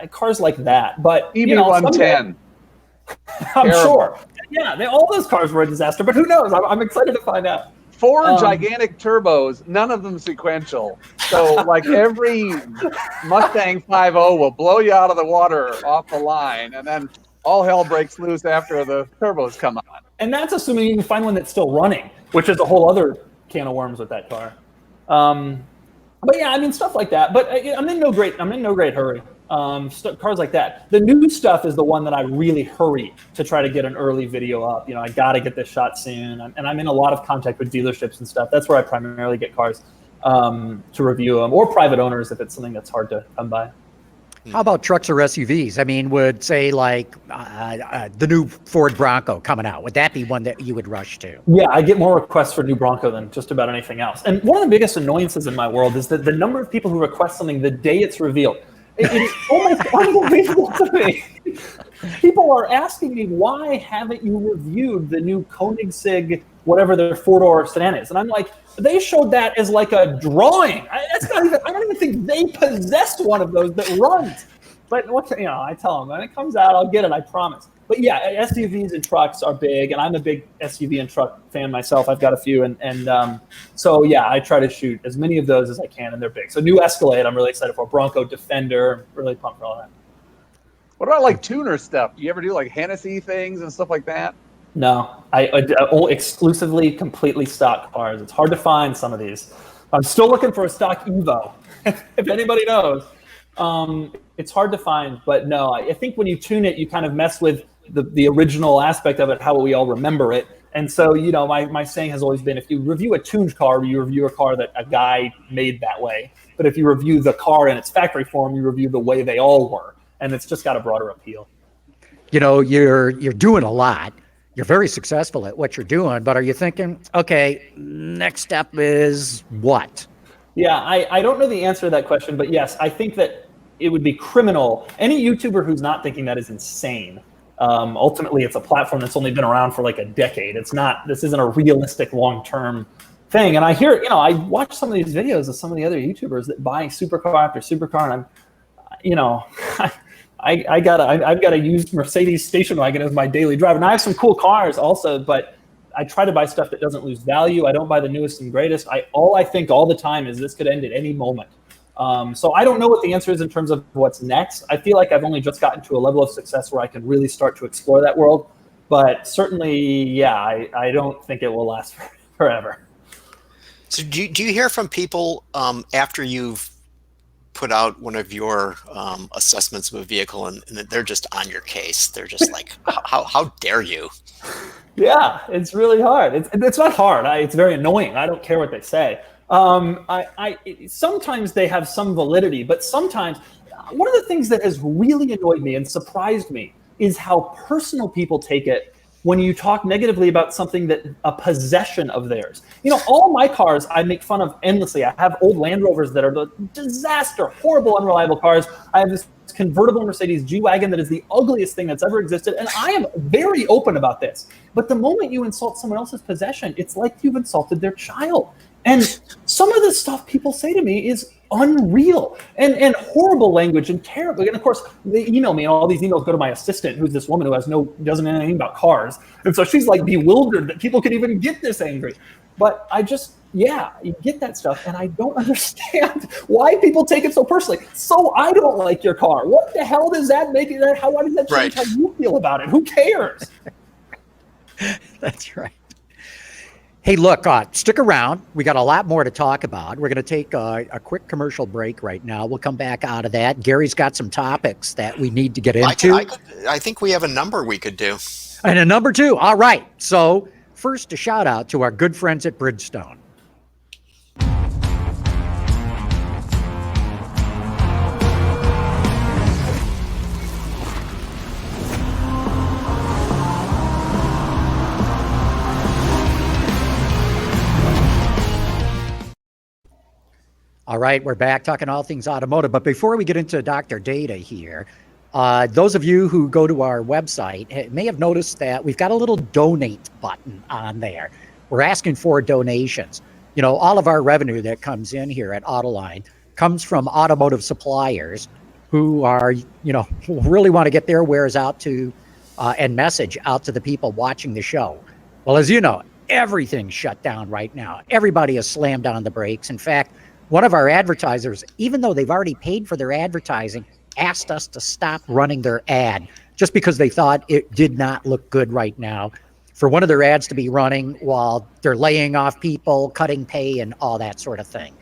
Speaker 4: cars like that. But
Speaker 3: EB110,
Speaker 4: I'm sure. Yeah, all those cars were a disaster, but who knows? I'm excited to find out.
Speaker 3: 4 gigantic turbos, none of them sequential. So like every Mustang 5.0 will blow you out of the water off the line, and then all hell breaks loose after the turbos come on.
Speaker 4: And that's assuming you can find one that's still running, which is a whole other can of worms with that car. But yeah, I mean, stuff like that. But I'm in no great hurry. Cars like that. The new stuff is the one that I really hurry to try to get an early video up. You know, I got to get this shot soon. And I'm in a lot of contact with dealerships and stuff. That's where I primarily get cars to review them, or private owners if it's something that's hard to come by.
Speaker 2: How about trucks or SUVs? I mean, would say like the new Ford Bronco coming out, would that be one that you would rush to?
Speaker 4: Yeah, I get more requests for new Bronco than just about anything else. And one of the biggest annoyances in my world is that the number of people who request something the day it's revealed. It is almost unbelievable to me. People are asking me, why haven't you reviewed the new Koenigsegg, whatever their 4-door sedan is? And I'm like, they showed that as like a drawing. I don't even think they possessed one of those that runs. But I tell them, when it comes out, I'll get it, I promise. But yeah, SUVs and trucks are big, and I'm a big SUV and truck fan myself. I've got a few, and so yeah, I try to shoot as many of those as I can, and they're big. So new Escalade, I'm really excited for. Bronco, Defender, really pumped for all that.
Speaker 3: What about like tuner stuff? Do you ever do like Hennessy things and stuff like that?
Speaker 4: No, I exclusively, completely stock cars. It's hard to find some of these. I'm still looking for a stock Evo, if anybody knows. It's hard to find, but no, I think when you tune it, you kind of mess with the original aspect of it, how we all remember it. And so, you know, my saying has always been, if you review a tuned car, you review a car that a guy made that way. But if you review the car in its factory form, you review the way they all were. And it's just got a broader appeal.
Speaker 2: You know, you're doing a lot. you're very successful at what you're doing, but are you thinking, okay, next step is what?
Speaker 4: Yeah, I don't know the answer to that question, but yes, I think that it would be criminal. Any YouTuber who's not thinking that is insane. Ultimately, it's a platform that's only been around for like a decade. This isn't a realistic long-term thing. And I hear, I watch some of these videos of some of the other YouTubers that buy supercar after supercar, and I've got a used Mercedes station wagon as my daily drive. And I have some cool cars also, but I try to buy stuff that doesn't lose value. I don't buy the newest and greatest. All I think all the time is this could end at any moment. So I don't know what the answer is in terms of what's next. I feel like I've only just gotten to a level of success where I can really start to explore that world. But certainly, yeah, I don't think it will last forever.
Speaker 1: So do you hear from people after you've put out one of your assessments of a vehicle and they're just on your case? They're just like, how dare you?
Speaker 4: Yeah, it's really hard. It's not hard. It's very annoying. I don't care what they say. Sometimes they have some validity, but sometimes one of the things that has really annoyed me and surprised me is how personal people take it when you talk negatively about something that a possession of theirs. All my cars I make fun of endlessly. I have old Land Rovers that are the disaster, horrible, unreliable cars. I have this convertible Mercedes G-Wagon that is the ugliest thing that's ever existed, and I am very open about this. But the moment you insult someone else's possession, it's like you've insulted their child. And some of the stuff people say to me is unreal and horrible language and terrible. And of course, they email me, and all these emails go to my assistant, who's this woman who doesn't know anything about cars. And so she's like bewildered that people could even get this angry. But you get that stuff, and I don't understand why people take it so personally. So I don't like your car. What the hell does that make it? Why does that change how you feel about it? Who cares?
Speaker 2: That's right. Hey, look, stick around. We got a lot more to talk about. We're going to take a quick commercial break right now. We'll come back out of that. Gary's got some topics that we need to get into.
Speaker 1: I think we have a number we could do.
Speaker 2: And a number 2. All right. So first, a shout out to our good friends at Bridgestone. All right, we're back talking all things automotive. But before we get into Dr. Data here, those of you who go to our website may have noticed that we've got a little donate button on there. We're asking for donations. All of our revenue that comes in here at Autoline comes from automotive suppliers who are, really want to get their wares out to and message out to the people watching the show. Well, as you know, everything's shut down right now. Everybody has slammed on the brakes. In fact, one of our advertisers, even though they've already paid for their advertising, asked us to stop running their ad just because they thought it did not look good right now for one of their ads to be running while they're laying off people, cutting pay, and all that sort of thing.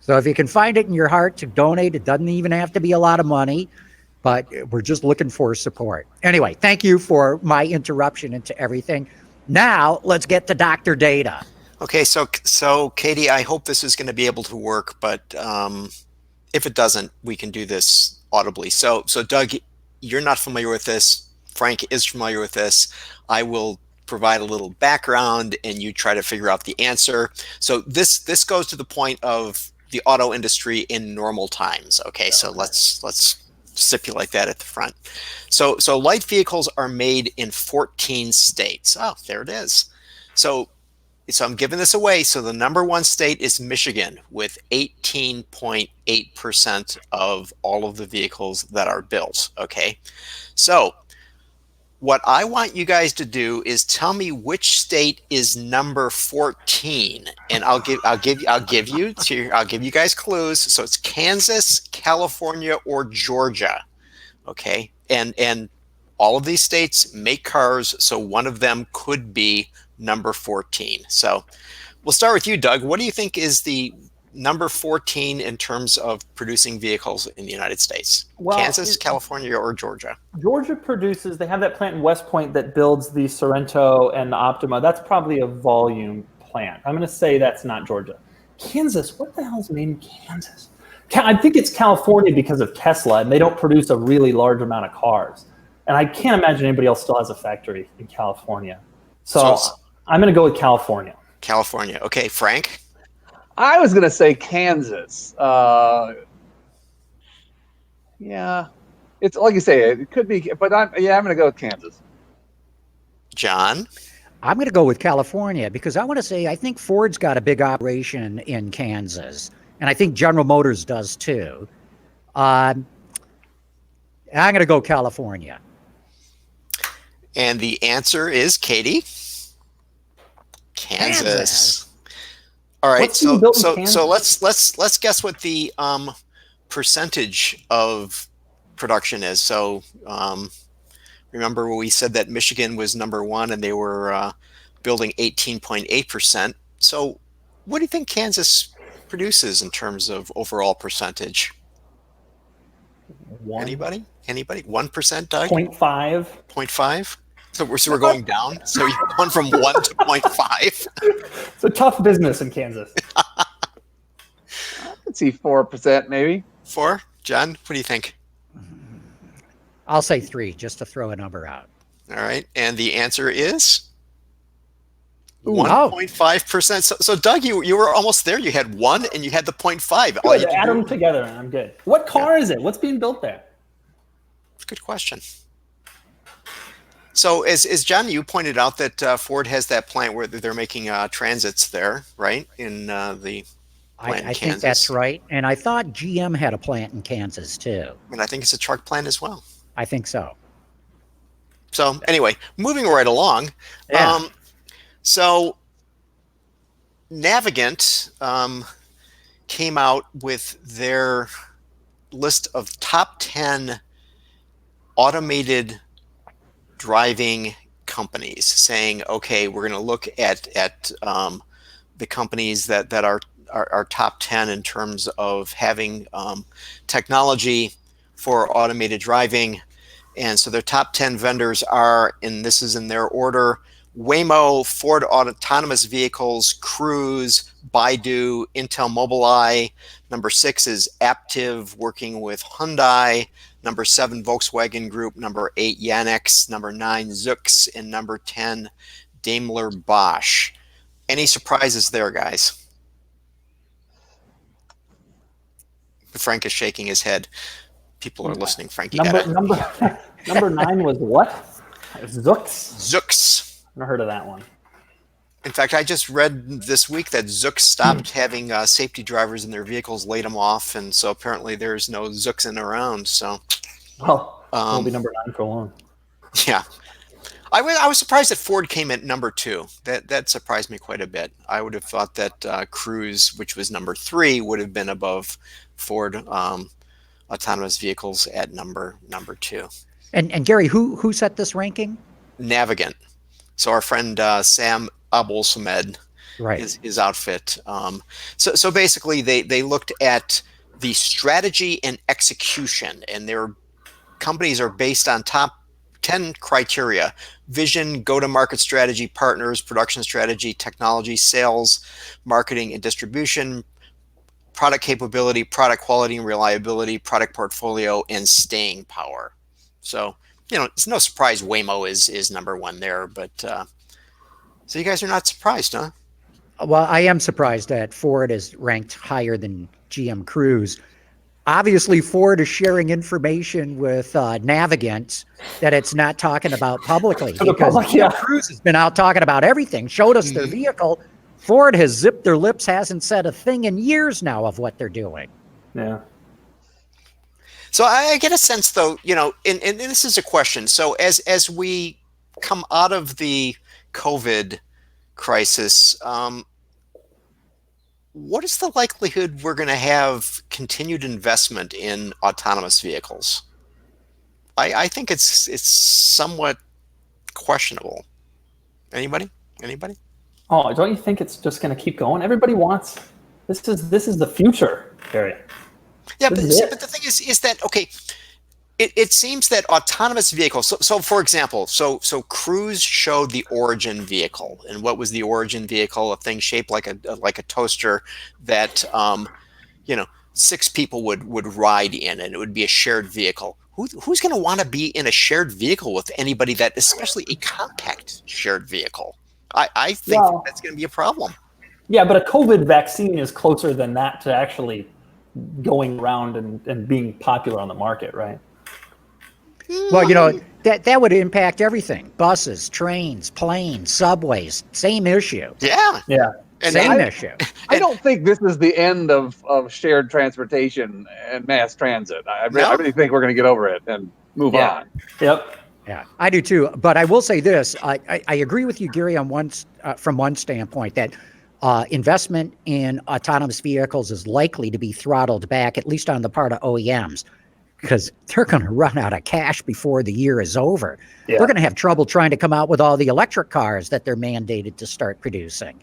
Speaker 2: So if you can find it in your heart to donate, it doesn't even have to be a lot of money, but we're just looking for support. Anyway, thank you for my interruption into everything. Now let's get to Dr. Data.
Speaker 1: Okay, so Katie, I hope this is going to be able to work, but if it doesn't, we can do this audibly. So Doug, you're not familiar with this. Frank is familiar with this. I will provide a little background, and you try to figure out the answer. So this goes to the point of the auto industry in normal times. Okay, so let's stipulate that at the front. So light vehicles are made in 14 states. Oh, there it is. So I'm giving this away. So the number 1 state is Michigan with 18.8% of all of the vehicles that are built. Okay. So what I want you guys to do is tell me which state is number 14, and I'll give you guys clues. So it's Kansas, California, or Georgia. Okay. And all of these states make cars, so one of them could be number 14. So we'll start with you, Doug. What do you think is the number 14 in terms of producing vehicles in the United States? Well, Kansas, California, or Georgia?
Speaker 4: Georgia produces, they have that plant in West Point that builds the Sorento and the Optima. That's probably a volume plant. I'm going to say that's not Georgia. Kansas, what the hell is made in Kansas? I think it's California because of Tesla, and they don't produce a really large amount of cars. And I can't imagine anybody else still has a factory in California. So I'm going to go with California.
Speaker 1: California. Okay, Frank?
Speaker 3: I was going to say Kansas. Yeah. It's like you say, it could be, but I'm going to go with Kansas.
Speaker 1: John?
Speaker 2: I'm going to go with California because I want to say I think Ford's got a big operation in Kansas, and I think General Motors does too. I'm going to go California.
Speaker 1: And the answer is Katie? Kansas. All right, so let's guess what the percentage of production is. So remember we said that Michigan was number one and they were building 18.8%. So what do you think Kansas produces in terms of overall percentage? Anybody? 1%, Doug?
Speaker 4: 0.5.
Speaker 1: 0.5? So we're going down. So you're going from 1 to 0.5.
Speaker 4: It's a tough business in Kansas.
Speaker 3: I could see 4% maybe.
Speaker 1: 4? John, what do you think?
Speaker 2: I'll say 3 just to throw a number out.
Speaker 1: All right. And the answer is
Speaker 2: 1.5%.
Speaker 1: So Doug, you were almost there. You had 1 and you had the 0.5.
Speaker 4: Good, add them together and I'm good. What car is it? What's being built there?
Speaker 1: Good question. So as John, you pointed out that Ford has that plant where they're making transits there, right? In the plant in
Speaker 2: I think that's right. And I thought GM had a plant in Kansas too.
Speaker 1: And I think it's a truck plant as well.
Speaker 2: I think so.
Speaker 1: So anyway, moving right along.
Speaker 2: Yeah.
Speaker 1: So Navigant came out with their list of top 10 automated driving companies, saying, okay, we're going to look at the companies that are top 10 in terms of having technology for automated driving. And so their top 10 vendors are, and this is in their order: Waymo, Ford Autonomous Vehicles, Cruise, Baidu, Intel Mobileye. Number 6 is Aptiv, working with Hyundai. Number 7, Volkswagen Group. Number 8, Yandex. Number 9, Zoox. And number 10, Daimler Bosch. Any surprises there, guys? Frank is shaking his head. People are listening. Frank, you got it.
Speaker 4: Number 9 was what? Zoox?
Speaker 1: Zoox.
Speaker 4: I've never heard of that one.
Speaker 1: In fact, I just read this week that Zoox stopped having safety drivers in their vehicles, laid them off, and so apparently there's no Zooxing around. So,
Speaker 4: well, it'll be number 9 for long.
Speaker 1: Yeah, I was surprised that Ford came at number 2. That surprised me quite a bit. I would have thought that Cruise, which was number 3, would have been above Ford autonomous vehicles at number 2. And
Speaker 2: Gary, who set this ranking?
Speaker 1: Navigant. So our friend Sam Abul-Samed,
Speaker 2: right,
Speaker 1: his outfit. So basically, they looked at the strategy and execution, and their companies are based on top 10 criteria: vision, go-to-market strategy, partners, production strategy, technology, sales, marketing and distribution, product capability, product quality and reliability, product portfolio, and staying power. So, it's no surprise Waymo is number 1 there, but so you guys are not surprised, huh?
Speaker 2: Well, I am surprised that Ford is ranked higher than GM Cruise. Obviously, Ford is sharing information with Navigant that it's not talking about publicly, because GM Cruise has been out talking about everything, showed us their vehicle. Ford has zipped their lips, hasn't said a thing in years now of what they're doing.
Speaker 4: Yeah.
Speaker 1: So I get a sense, though, and this is a question. So as we come out of the COVID crisis, what is the likelihood we're going to have continued investment in autonomous vehicles? I think it's somewhat questionable. Anybody?
Speaker 4: Oh, don't you think it's just going to keep going? Everybody wants this is the future, Gary.
Speaker 1: Yeah, but the thing is that, okay, it seems that autonomous vehicles, so for example, so Cruise showed the Origin vehicle. And what was the Origin vehicle? A thing shaped like a toaster that 6 people would ride in, and it would be a shared vehicle. who's going to want to be in a shared vehicle with anybody that, especially a compact shared vehicle? I think that's going to be a problem.
Speaker 4: Yeah, but a COVID vaccine is closer than that to actually going around and being popular on the market, right?
Speaker 2: Well, that would impact everything. Buses, trains, planes, subways, same issue.
Speaker 1: Yeah.
Speaker 3: And
Speaker 2: same issue.
Speaker 3: I don't think this is the end of shared transportation and mass transit. I really think we're going to get over it and move on.
Speaker 4: Yep.
Speaker 2: Yeah, I do too. But I will say this: I agree with you, Gary, on from one standpoint that investment in autonomous vehicles is likely to be throttled back, at least on the part of OEMs, because they're going to run out of cash before the year is over.
Speaker 4: Yeah.
Speaker 2: They're going to have trouble trying to come out with all the electric cars that they're mandated to start producing.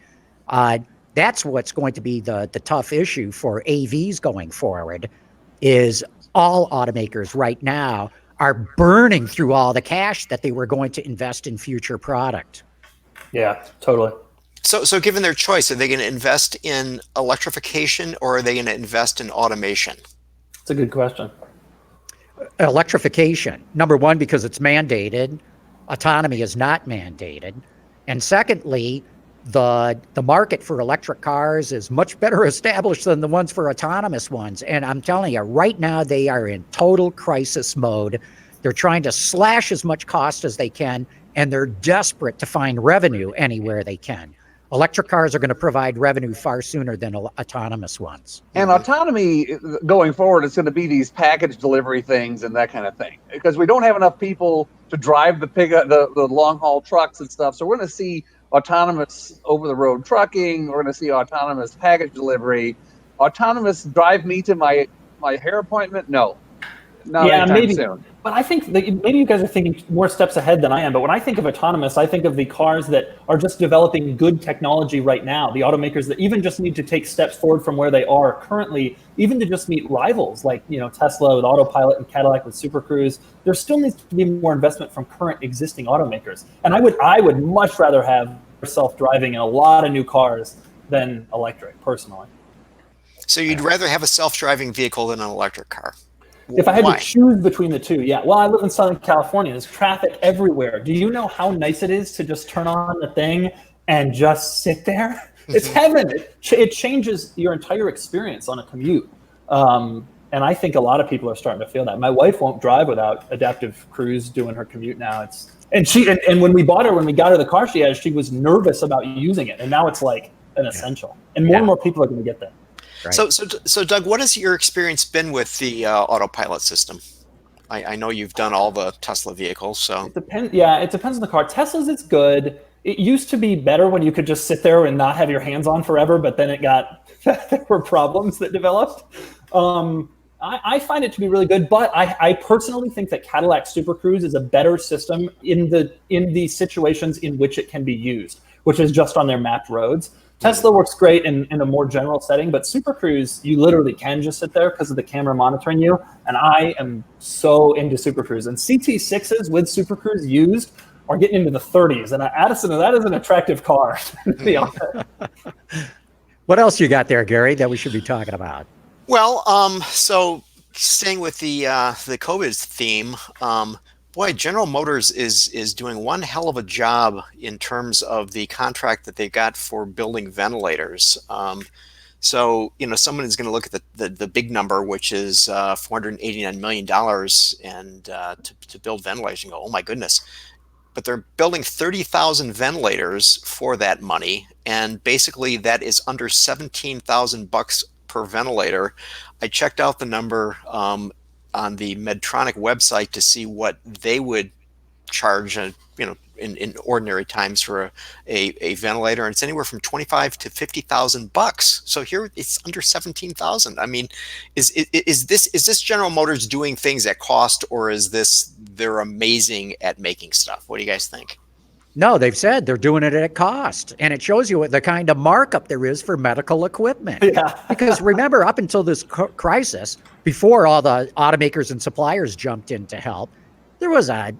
Speaker 2: That's what's going to be the tough issue for AVs going forward, is all automakers right now are burning through all the cash that they were going to invest in future product.
Speaker 4: Yeah, totally.
Speaker 1: So given their choice, are they going to invest in electrification or are they going to invest in automation?
Speaker 4: It's a good question.
Speaker 2: Electrification, number one, because it's mandated. Autonomy is not mandated. And secondly, the market for electric cars is much better established than the ones for autonomous ones. And I'm telling you, right now they are in total crisis mode. They're trying to slash as much cost as they can, and they're desperate to find revenue anywhere they can. Electric cars are going to provide revenue far sooner than autonomous ones.
Speaker 3: And autonomy going forward is going to be these package delivery things and that kind of thing, because we don't have enough people to drive the long haul trucks and stuff. So we're going to see autonomous over the road trucking. We're going to see autonomous package delivery. Autonomous drive me to my hair appointment? No. Not anytime soon.
Speaker 4: But I think that maybe you guys are thinking more steps ahead than I am. But when I think of autonomous, I think of the cars that are just developing good technology right now. The automakers that even just need to take steps forward from where they are currently, even to just meet rivals like Tesla with Autopilot and Cadillac with Super Cruise. There still needs to be more investment from current existing automakers. And I would much rather have self-driving in a lot of new cars than electric, personally.
Speaker 1: So you'd rather have a self-driving vehicle than an electric car?
Speaker 4: If I had to choose between the two, yeah. Well, I live in Southern California. There's traffic everywhere. Do you know how nice it is to just turn on the thing and just sit there? It's heaven. It changes your entire experience on a commute. And I think a lot of people are starting to feel that. My wife won't drive without adaptive cruise doing her commute now. And when we got her the car she was nervous about using it. And now it's like an essential. And more people are going to get that.
Speaker 2: Right.
Speaker 1: So Doug, what has your experience been with the autopilot system? I know you've done all the Tesla vehicles, so
Speaker 4: it depends on the car. Tesla's, it's good. It used to be better when you could just sit there and not have your hands on forever, but then there were problems that developed. I find it to be really good, but I personally think that Cadillac Super Cruise is a better system in the situations in which it can be used, which is just on their mapped roads. Tesla works great in a more general setting, but Super Cruise, you literally can just sit there because of the camera monitoring you. And I am so into Super Cruise. And CT6s with Super Cruise used are getting into the 30s. And Addison, that is an attractive car.
Speaker 2: What else you got there, Gary, that we should be talking about?
Speaker 1: Well, so staying with the COVID theme, boy, General Motors is doing one hell of a job in terms of the contract that they got for building ventilators. So someone is going to look at the big number, which is $489 million, and to build ventilators, and go, oh my goodness. But they're building 30,000 ventilators for that money, and basically that is under $17,000 per ventilator. I checked out the number on the Medtronic website to see what they would charge, in ordinary times for a ventilator, and it's anywhere from $25,000 to $50,000. So here it's under $17,000. I mean, is this General Motors doing things at cost, or is they're amazing at making stuff? What do you guys think?
Speaker 2: No, they've said they're doing it at cost, and it shows you what the kind of markup there is for medical equipment. Yeah. Because remember, up until this crisis, before all the automakers and suppliers jumped in to help, there was a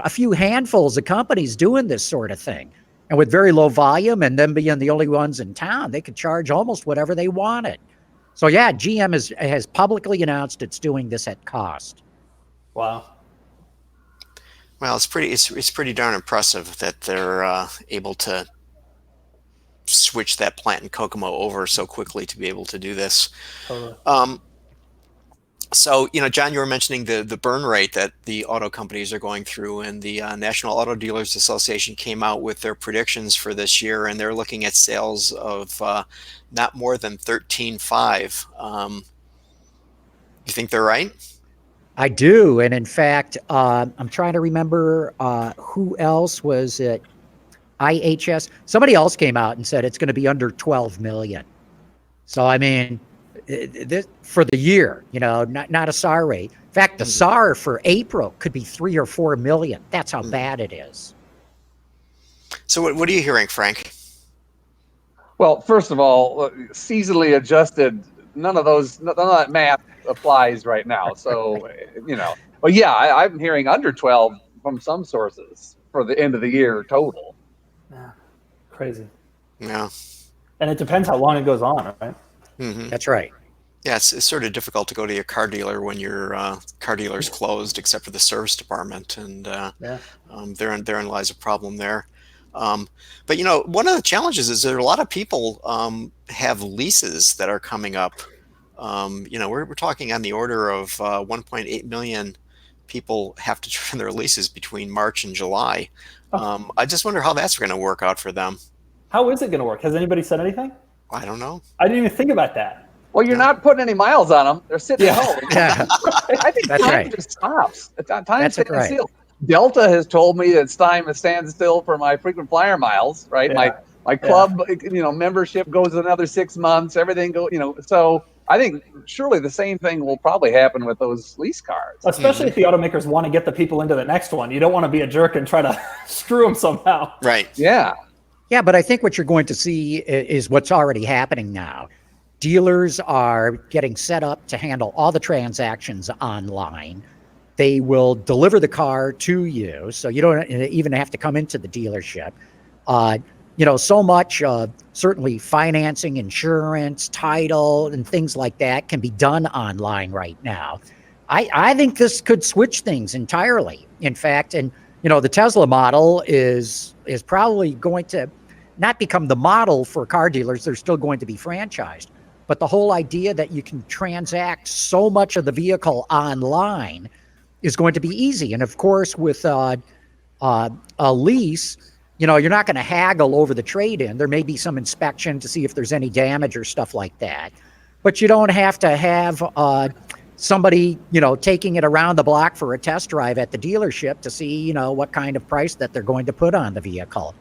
Speaker 2: few handfuls of companies doing this sort of thing, and with very low volume, and them being the only ones in town, they could charge almost whatever they wanted. So yeah, GM has publicly announced it's doing this at cost.
Speaker 4: Wow.
Speaker 1: Well, it's pretty darn impressive that they're able to switch that plant in Kokomo over so quickly to be able to do this.
Speaker 4: Totally.
Speaker 1: So, John, you were mentioning the burn rate that the auto companies are going through, and the National Auto Dealers Association came out with their predictions for this year, and they're looking at sales of not more than 13.5. You think they're right?
Speaker 2: I do. And in fact, I'm trying to remember who else was it. IHS. Somebody else came out and said it's going to be under 12 million. So, I mean, this, for the year, not a SAR rate. In fact, the SAR for April could be 3 or 4 million. That's how bad it is.
Speaker 1: So what are you hearing, Frank?
Speaker 3: Well, first of all, seasonally adjusted, none of that math applies right now. So, but yeah, I'm hearing under 12 from some sources for the end of the year total.
Speaker 4: Yeah, crazy.
Speaker 1: Yeah.
Speaker 4: And it depends how long it goes on, right?
Speaker 1: Mm-hmm.
Speaker 2: That's right.
Speaker 1: Yeah, it's sort of difficult to go to your car dealer when your car dealer's closed, except for the service department, and therein lies a problem there. But one of the challenges is that a lot of people have leases that are coming up. We're talking on the order of 1.8 million people have to turn their leases between March and July. I just wonder how that's going to work out for them.
Speaker 4: How is it going to work? Has anybody said anything?
Speaker 1: I don't know.
Speaker 4: I didn't even think about that.
Speaker 3: Well, you're not putting any miles on them. They're sitting at home.
Speaker 2: Yeah.
Speaker 3: I think
Speaker 2: That's
Speaker 3: time
Speaker 2: right.
Speaker 3: just stops. Time
Speaker 2: That's
Speaker 3: stands
Speaker 2: right.
Speaker 3: still. Delta has told me it's time to stand still for my frequent flyer miles, right?
Speaker 4: Yeah.
Speaker 3: My club, membership goes another 6 months. Everything so I think surely the same thing will probably happen with those lease cars.
Speaker 4: Especially if the automakers want to get the people into the next one. You don't want to be a jerk and try to screw them somehow.
Speaker 1: Right.
Speaker 3: Yeah.
Speaker 2: Yeah, but I think what you're going to see is what's already happening now. Dealers are getting set up to handle all the transactions online. They will deliver the car to you, so you don't even have to come into the dealership. So much, certainly financing, insurance, title, and things like that can be done online right now. I think this could switch things entirely. In fact, and the Tesla model is probably going to not become the model for car dealers. They're still going to be franchised. But the whole idea that you can transact so much of the vehicle online is going to be easy. And of course, with a lease, you're not going to haggle over the trade-in. There may be some inspection to see if there's any damage or stuff like that. But you don't have to have somebody, taking it around the block for a test drive at the dealership to see, what kind of price that they're going to put on the vehicle.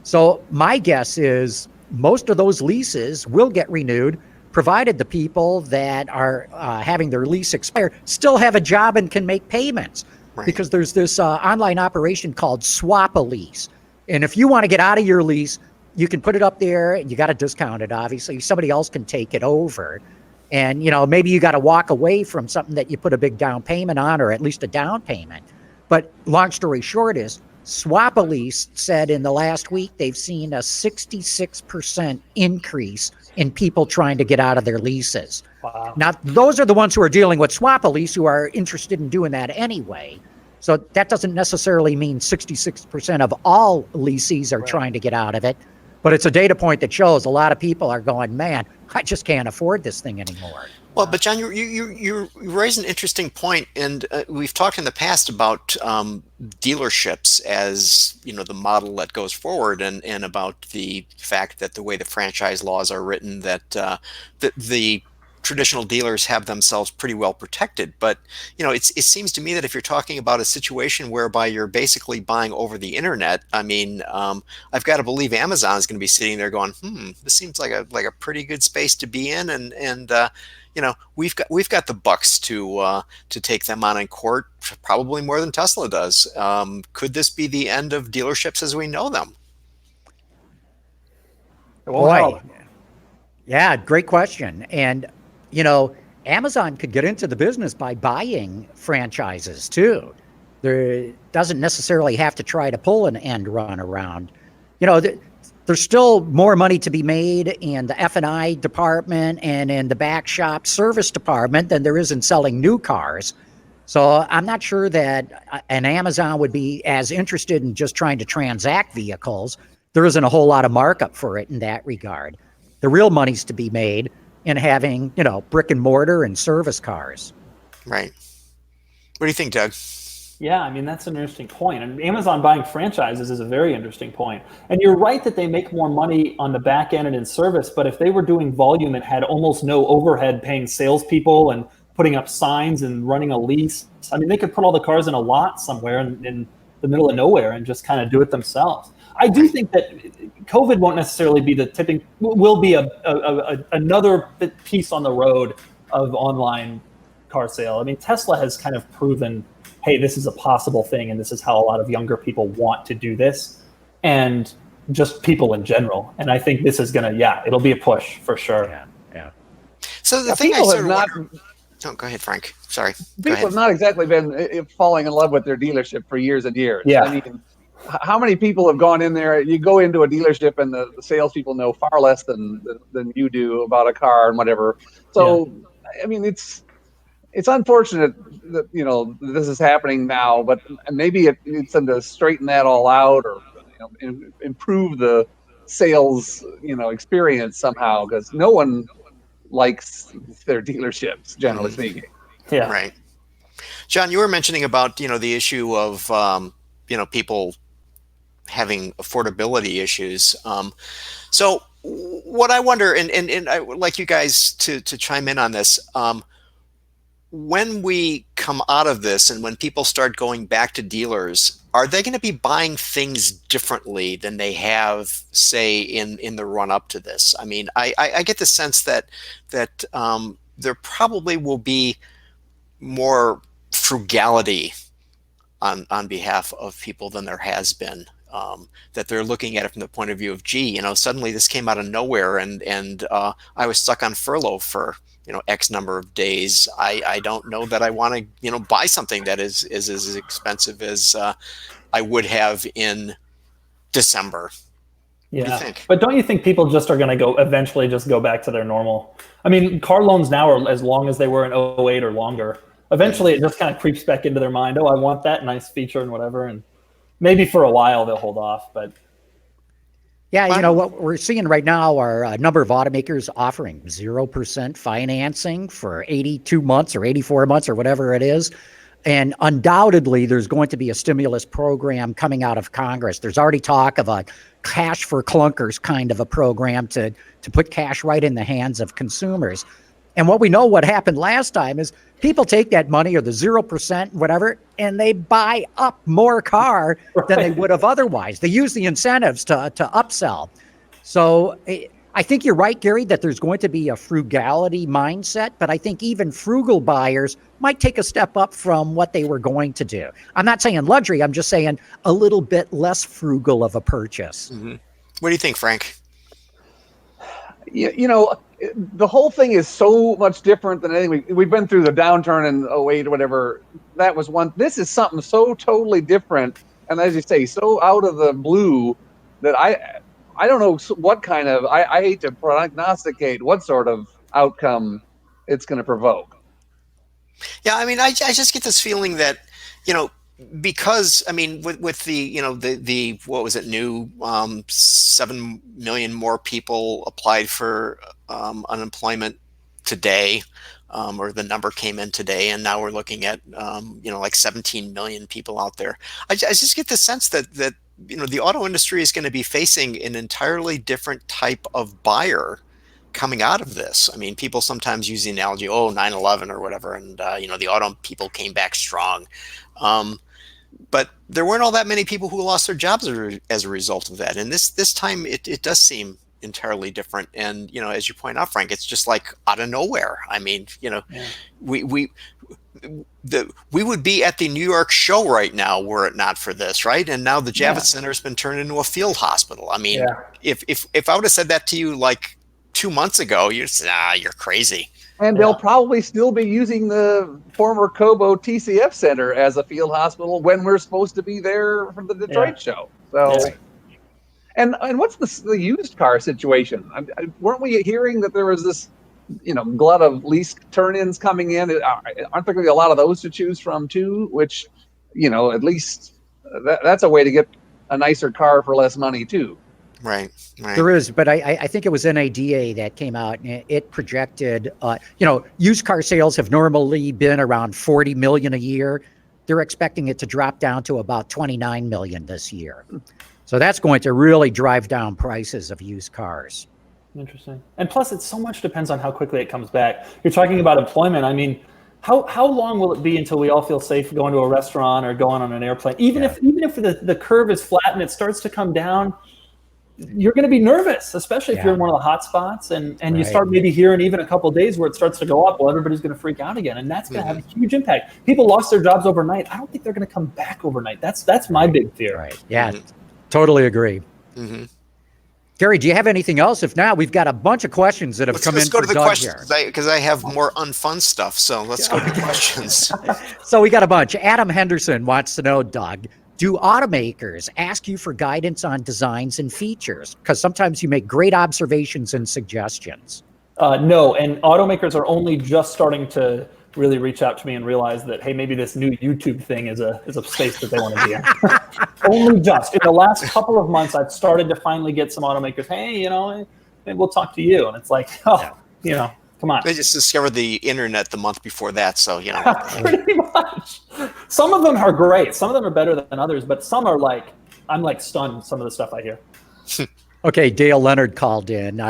Speaker 2: So my guess is most of those leases will get renewed, provided the people that are having their lease expire still have a job and can make payments. Right. Because there's this online operation called Swap a Lease. And if you want to get out of your lease, you can put it up there and you got to discount it, obviously. Somebody else can take it over. And, maybe you got to walk away from something that you put a big down payment on, or at least a down payment. But long story short is, Swap a Lease said in the last week they've seen a 66% increase in people trying to get out of their leases.
Speaker 4: Wow.
Speaker 2: Now, those are the ones who are dealing with Swap a Lease who are interested in doing that anyway. So that doesn't necessarily mean 66% of all leasees are trying to get out of it. But it's a data point that shows a lot of people are going, man, I just can't afford this thing anymore.
Speaker 1: Well, but John, you raise an interesting point, and we've talked in the past about dealerships as the model that goes forward, and about the fact that the way the franchise laws are written, that the traditional dealers have themselves pretty well protected. But it seems to me that if you're talking about a situation whereby you're basically buying over the internet, I mean, I've got to believe Amazon is going to be sitting there going, this seems like a pretty good space to be in, and we've got the bucks to take them on in court, probably more than Tesla does. Could this be the end of dealerships as we know them?
Speaker 2: Boy, yeah, great question. And Amazon could get into the business by buying franchises too. There doesn't necessarily have to try to pull an end run around. There's still more money to be made in the F&I department and in the back shop service department than there is in selling new cars. So I'm not sure that an Amazon would be as interested in just trying to transact vehicles. There isn't a whole lot of markup for it in that regard. The real money's to be made in having, brick and mortar and service cars.
Speaker 1: Right. What do you think, Doug?
Speaker 4: Yeah, I mean, that's an interesting point. And Amazon buying franchises is a very interesting point. And you're right that they make more money on the back end and in service, but if they were doing volume and had almost no overhead paying salespeople and putting up signs and running a lease, I mean, they could put all the cars in a lot somewhere in the middle of nowhere and just kind of do it themselves. I do think that COVID won't necessarily be the tipping, will be another piece on the road of online car sale. I mean, Tesla has kind of proven, hey, this is a possible thing, and this is how a lot of younger people want to do this, and just people in general. And I think this is it'll be a push for sure.
Speaker 2: Yeah.
Speaker 1: So the thing I sort of wonder... Oh, go ahead, Frank. Sorry.
Speaker 3: People have not exactly been falling in love with their dealership for years and years.
Speaker 4: Yeah.
Speaker 3: I mean, how many people have gone in there? You go into a dealership and the salespeople know far less than you do about a car and whatever. So, I mean, it's unfortunate that this is happening now, but maybe it needs them to straighten that all out, or improve the sales experience somehow, because no one likes their dealerships, generally speaking.
Speaker 4: Yeah.
Speaker 1: Right. John, you were mentioning about the issue of people having affordability issues. So what I wonder, and I would like you guys to chime in on this. When we come out of this and when people start going back to dealers, are they going to be buying things differently than they have, say, in the run up to this? I mean, I get the sense that there probably will be more frugality on behalf of people than there has been. That they're looking at it from the point of view of, gee, suddenly this came out of nowhere, and I was stuck on furlough for X number of days. I don't know that I want to buy something that is as expensive as I would have in December.
Speaker 4: Yeah.
Speaker 1: What do you think?
Speaker 4: But don't you think people just are going to eventually go back to their normal? I mean, car loans now are as long as they were in 08 or longer. Eventually it just kind of creeps back into their mind. Oh, I want that nice feature and whatever. And maybe for a while they'll hold off, but.
Speaker 2: Yeah, what we're seeing right now are a number of automakers offering 0% financing for 82 months or 84 months or whatever it is. And undoubtedly, there's going to be a stimulus program coming out of Congress. There's already talk of a cash for clunkers kind of a program to put cash right in the hands of consumers. And what happened last time is people take that money or the 0%, whatever, and they buy up more car than they would have otherwise. They use the incentives to upsell. So I think you're right, Gary, that there's going to be a frugality mindset, but I think even frugal buyers might take a step up from what they were going to do. I'm not saying luxury. I'm just saying a little bit less frugal of a purchase.
Speaker 1: Mm-hmm. What do you think, Frank?
Speaker 3: The whole thing is so much different than anything. We've been through the downturn in 08 or whatever. That was one. This is something so totally different. And as you say, so out of the blue that I don't know what kind of, I hate to prognosticate what sort of outcome it's going to provoke.
Speaker 1: Yeah, I mean, I just get this feeling that, because I mean, with the the what was it, new 7 million more people applied for unemployment today, or the number came in today, and now we're looking at like 17 million people out there. I just get the sense that the auto industry is going to be facing an entirely different type of buyer coming out of this. I mean, people sometimes use the analogy, 9/11 or whatever, and the auto people came back strong. But there weren't all that many people who lost their jobs as a result of that. And this time it does seem entirely different. And, as you point out, Frank, it's just like out of nowhere. I mean, we would be at the New York show right now were it not for this, right? And now the Javits Center has been turned into a field hospital. I mean, if I would have said that to you like 2 months ago, you'd say, you're crazy.
Speaker 3: And they'll probably still be using the former Kobo TCF Center as a field hospital when we're supposed to be there for the Detroit show. So, and what's the used car situation? Weren't we hearing that there was this glut of lease turn-ins coming in. Aren't there going to be a lot of those to choose from too? Which, at least that's a way to get a nicer car for less money too.
Speaker 1: Right.
Speaker 2: There is, but I think it was NADA that came out and it projected, used car sales have normally been around 40 million a year. They're expecting it to drop down to about 29 million this year. So that's going to really drive down prices of used cars.
Speaker 4: Interesting. And plus, it so much depends on how quickly it comes back. You're talking about employment. I mean, how long will it be until we all feel safe going to a restaurant or going on an airplane? Even if the curve is flat and it starts to come down, you're going to be nervous, especially if you're in one of the hot spots and you start maybe hearing even a couple of days where it starts to go up. Well, everybody's going to freak out again, and that's going to have a huge impact. People lost their jobs overnight. I don't think they're going to come back overnight. That's my big fear.
Speaker 2: Right. Yeah, totally agree.
Speaker 1: Mm-hmm.
Speaker 2: Gary, do you have anything else? If not, we've got a bunch of questions that have come in.
Speaker 1: Let's go to the
Speaker 2: Doug
Speaker 1: questions because I have more unfun stuff. So let's go to the questions.
Speaker 2: So we got a bunch. Adam Henderson wants to know, Doug, do automakers ask you for guidance on designs and features? Because sometimes you make great observations and suggestions.
Speaker 4: No, and automakers are only just starting to really reach out to me and realize that, hey, maybe this new YouTube thing is a space that they want to be in. Only just. In the last couple of months, I've started to finally get some automakers, hey, maybe we'll talk to you. And it's like, come on.
Speaker 1: They just discovered the internet the month before that, so,
Speaker 4: Pretty much. Some of them are great. Some of them are better than others, but some are I'm stunned, some of the stuff I hear.
Speaker 2: Okay, Dale Leonard called in.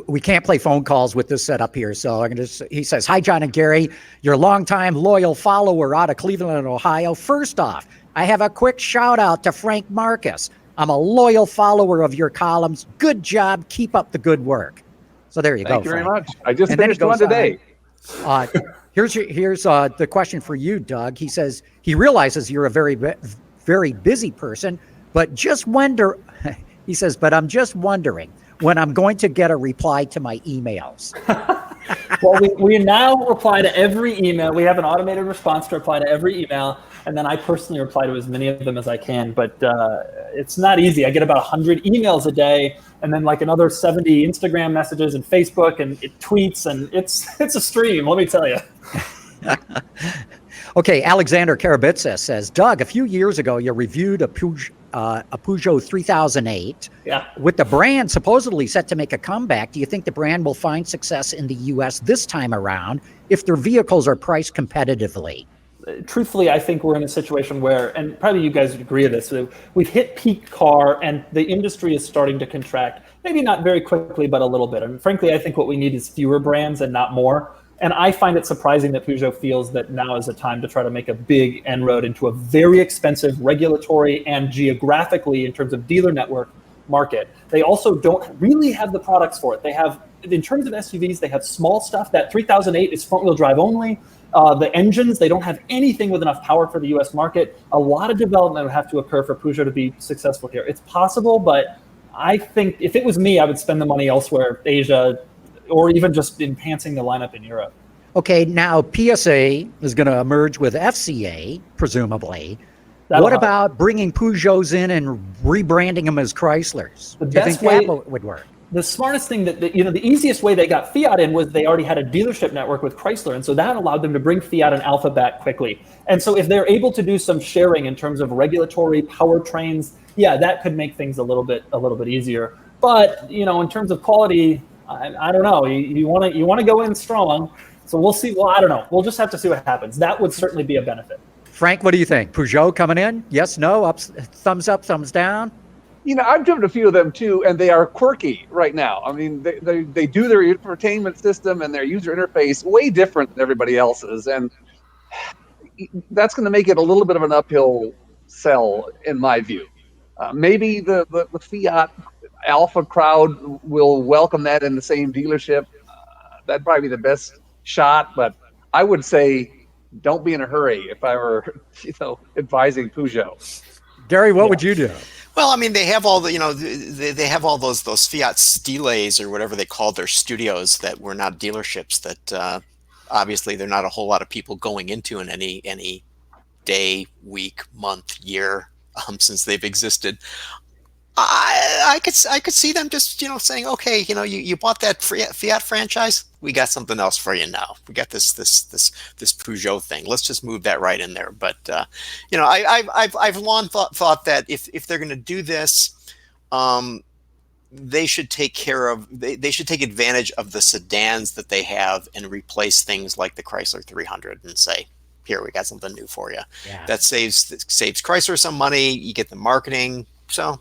Speaker 2: We can't play phone calls with this setup here, so he says, hi, John and Gary, your longtime loyal follower out of Cleveland, Ohio. First off, I have a quick shout out to Frank Markus. I'm a loyal follower of your columns. Good job. Keep up the good work. So there you go.
Speaker 3: Thank you
Speaker 2: Frank.
Speaker 3: very much. I just finished one today.
Speaker 2: Here's the question for you, Doug. He says he realizes you're a very, very busy person, but just wonder. He says, but I'm just wondering when I'm going to get a reply to my emails.
Speaker 4: Well, we now reply to every email. We have an automated response to reply to every email, and then I personally reply to as many of them as I can. But it's not easy. I get about 100 emails a day, and then another 70 Instagram messages and Facebook and tweets, and it's a stream, let me tell you.
Speaker 2: Okay, Alexander Karabitsa says, Doug, a few years ago, you reviewed a Peugeot 3008.
Speaker 4: Yeah.
Speaker 2: With the brand supposedly set to make a comeback, do you think the brand will find success in the U.S. this time around if their vehicles are priced competitively?
Speaker 4: Truthfully, I think we're in a situation where, and probably you guys would agree with this, so we've hit peak car and the industry is starting to contract, maybe not very quickly, but a little bit. And frankly, I think what we need is fewer brands and not more. And I find it surprising that Peugeot feels that now is a time to try to make a big inroad into a very expensive regulatory and geographically, in terms of dealer network, market. They also don't really have the products for it. They have, in terms of SUVs, they have small stuff. That 3008 is front-wheel drive only. The engines, they don't have anything with enough power for the U.S. market. A lot of development would have to occur for Peugeot to be successful here. It's possible, but I think if it was me, I would spend the money elsewhere, Asia, or even just enhancing the lineup in Europe.
Speaker 2: Okay, now PSA is going to emerge with FCA, presumably.
Speaker 4: That'll
Speaker 2: what
Speaker 4: help.
Speaker 2: about bringing Peugeots in and rebranding them as Chryslers?
Speaker 4: The
Speaker 2: Do you think
Speaker 4: best way-
Speaker 2: that would work?
Speaker 4: The smartest thing the easiest way they got Fiat in was they already had a dealership network with Chrysler. And so that allowed them to bring Fiat and Alfa back quickly. And so if they're able to do some sharing in terms of regulatory powertrains, yeah, that could make things a little bit easier. But, in terms of quality, I don't know. You want to go in strong. So we'll see. Well, I don't know. We'll just have to see what happens. That would certainly be a benefit.
Speaker 2: Frank, what do you think? Peugeot coming in? Yes, no, thumbs up, thumbs down?
Speaker 3: I've driven a few of them too, and they are quirky right now. I mean, they do their entertainment system and their user interface way different than everybody else's, and that's going to make it a little bit of an uphill sell, in my view. Maybe the Fiat Alpha crowd will welcome that in the same dealership. That'd probably be the best shot, but I would say don't be in a hurry if I were, advising Peugeot.
Speaker 2: Gary, what would you do?
Speaker 1: Well, I mean, they have all the, they have all those Fiat Stiles or whatever they called their studios that were not dealerships that obviously they're not a whole lot of people going into in any day, week, month, year since they've existed. I could see them just saying, okay, you bought that Fiat franchise, we got something else for you now. We got this Peugeot thing. Let's just move that right in there. But I've long thought that if they're going to do this, they should take advantage of the sedans that they have and replace things like the Chrysler 300 and say, here, we got something new for you.
Speaker 2: Yeah.
Speaker 1: That saves Chrysler some money. You get the marketing. So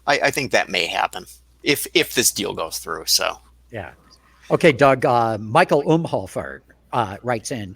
Speaker 1: I think that may happen if this deal goes through. So
Speaker 2: yeah. Okay, Doug. Michael Umhofer writes in,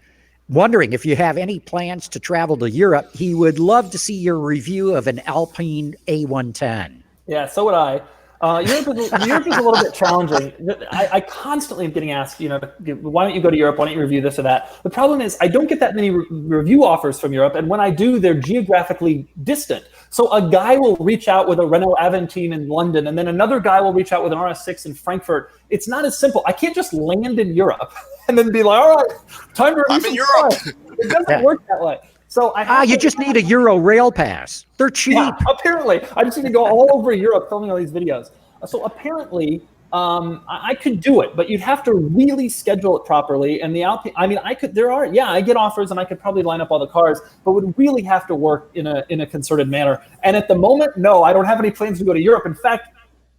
Speaker 2: wondering if you have any plans to travel to Europe. He would love to see your review of an Alpine A110.
Speaker 4: Yeah, so would I. Europe is a little bit challenging. I constantly am getting asked, why don't you go to Europe? Why don't you review this or that? The problem is I don't get that many review offers from Europe, and when I do, they're geographically distant. So a guy will reach out with a Renault Aventine in London, and then another guy will reach out with an RS6 in Frankfurt. It's not as simple. I can't just land in Europe and then be like, all right, time to review
Speaker 1: I'm in Europe.
Speaker 4: It doesn't work that way. So
Speaker 2: you just need a Euro rail pass. They're cheap.
Speaker 4: Yeah, apparently. I just need to go all over Europe filming all these videos. So apparently, I could do it, but you'd have to really schedule it properly. And the Alpine, I get offers and I could probably line up all the cars, but would really have to work in a concerted manner. And at the moment, no, I don't have any plans to go to Europe. In fact,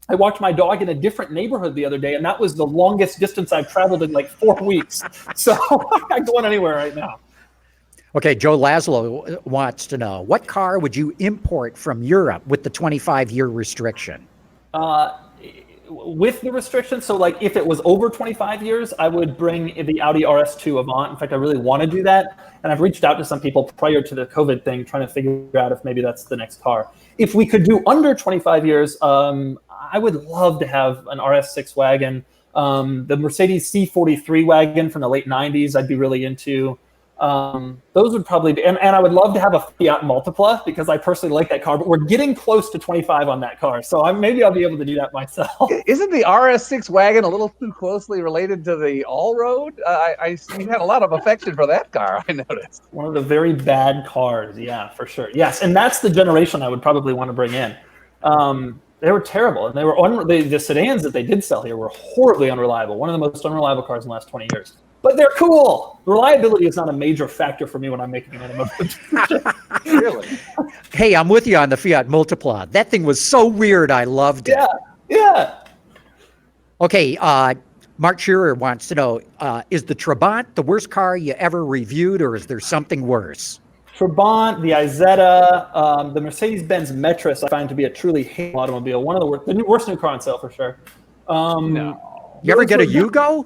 Speaker 4: I walked my dog in a different neighborhood the other day, and that was the longest distance I've traveled in like 4 weeks. So I'm not going anywhere right now.
Speaker 2: Okay, Joe Laszlo wants to know, what car would you import from Europe with the 25-year restriction?
Speaker 4: With the restriction, so like if it was over 25 years, I would bring the Audi RS2 Avant. In fact, I really want to do that. And I've reached out to some people prior to the COVID thing, trying to figure out if maybe that's the next car. If we could do under 25 years, I would love to have an RS6 wagon. The Mercedes C43 wagon from the late 90s, I'd be really into. Those would probably be, and I would love to have a Fiat Multipla because I personally like that car, but we're getting close to 25 on that car. So maybe I'll be able to do that myself.
Speaker 3: Isn't the RS6 wagon a little too closely related to the All-Road? You had a lot of affection for that car, I noticed.
Speaker 4: One of the very bad cars. Yeah, for sure. Yes. And that's the generation I would probably want to bring in. They were terrible. And they were the sedans that they did sell here were horribly unreliable. One of the most unreliable cars in the last 20 years. But they're cool. Reliability is not a major factor for me when I'm making an automotive.
Speaker 3: Really?
Speaker 2: Hey, I'm with you on the Fiat Multipla. That thing was so weird. I loved it.
Speaker 4: Yeah.
Speaker 2: Okay, Mark Shearer wants to know, is the Trabant the worst car you ever reviewed, or is there something worse?
Speaker 4: Trabant, the Isetta, the Mercedes-Benz Metris I find to be a truly hateful automobile. One of the worst new car on sale for sure.
Speaker 3: No.
Speaker 2: You ever get a Yugo?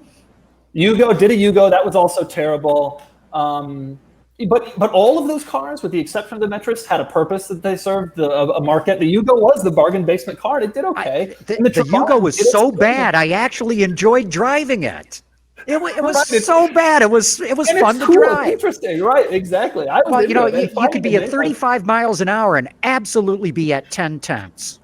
Speaker 4: Did a Yugo. That was also terrible. But all of those cars, with the exception of the Metris, had a purpose that they served a market. The Yugo was the bargain basement car. It did okay.
Speaker 2: The Yugo was so bad, I actually enjoyed driving it. It was so bad. It was fun to drive.
Speaker 4: Interesting, right? Exactly.
Speaker 2: You could be at 35 miles an hour and absolutely be at 10 tenths.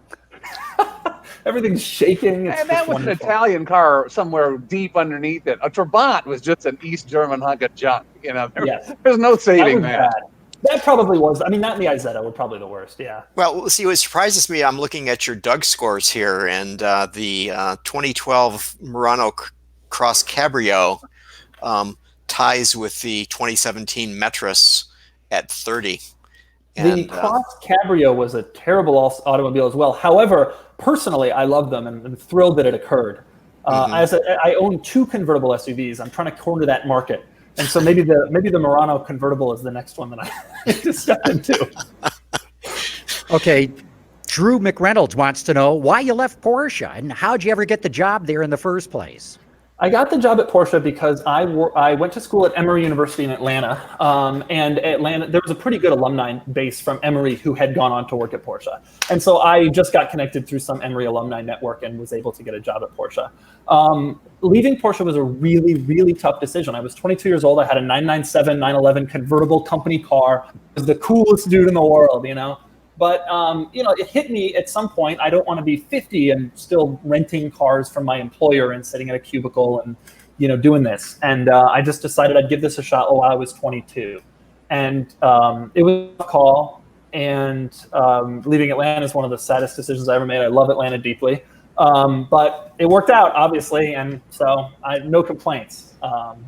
Speaker 4: Everything's shaking.
Speaker 3: And that was wonderful. An Italian car somewhere deep underneath it. A Trabant was just an East German hunk of junk. There's no saving that.
Speaker 4: That probably was. I mean, that and the Isetta were probably the worst. Yeah.
Speaker 1: Well, see, what surprises me, I'm looking at your Doug scores here, and the 2012 Murano Cross Cabrio ties with the 2017 Metris at 30.
Speaker 4: The Cross Cabrio was a terrible automobile as well. However, personally, I love them and I'm thrilled that it occurred. I own 2 convertible SUVs. I'm trying to corner that market. And so maybe the Murano convertible is the next one that I need to step into.
Speaker 2: Okay. Drew McReynolds wants to know why you left Porsche and how'd you ever get the job there in the first place?
Speaker 4: I got the job at Porsche because I went to school at Emory University in Atlanta, and Atlanta there was a pretty good alumni base from Emory who had gone on to work at Porsche, and so I just got connected through some Emory alumni network and was able to get a job at Porsche. Leaving Porsche was a really, really tough decision. I was 22 years old. I had a 997 911 convertible company car. I was the coolest dude in the world, But, it hit me at some point. I don't want to be 50 and still renting cars from my employer and sitting in a cubicle and, doing this. And I just decided I'd give this a shot while I was 22. And it was a call. and leaving Atlanta is one of the saddest decisions I ever made. I love Atlanta deeply. But it worked out, obviously, and so I no complaints.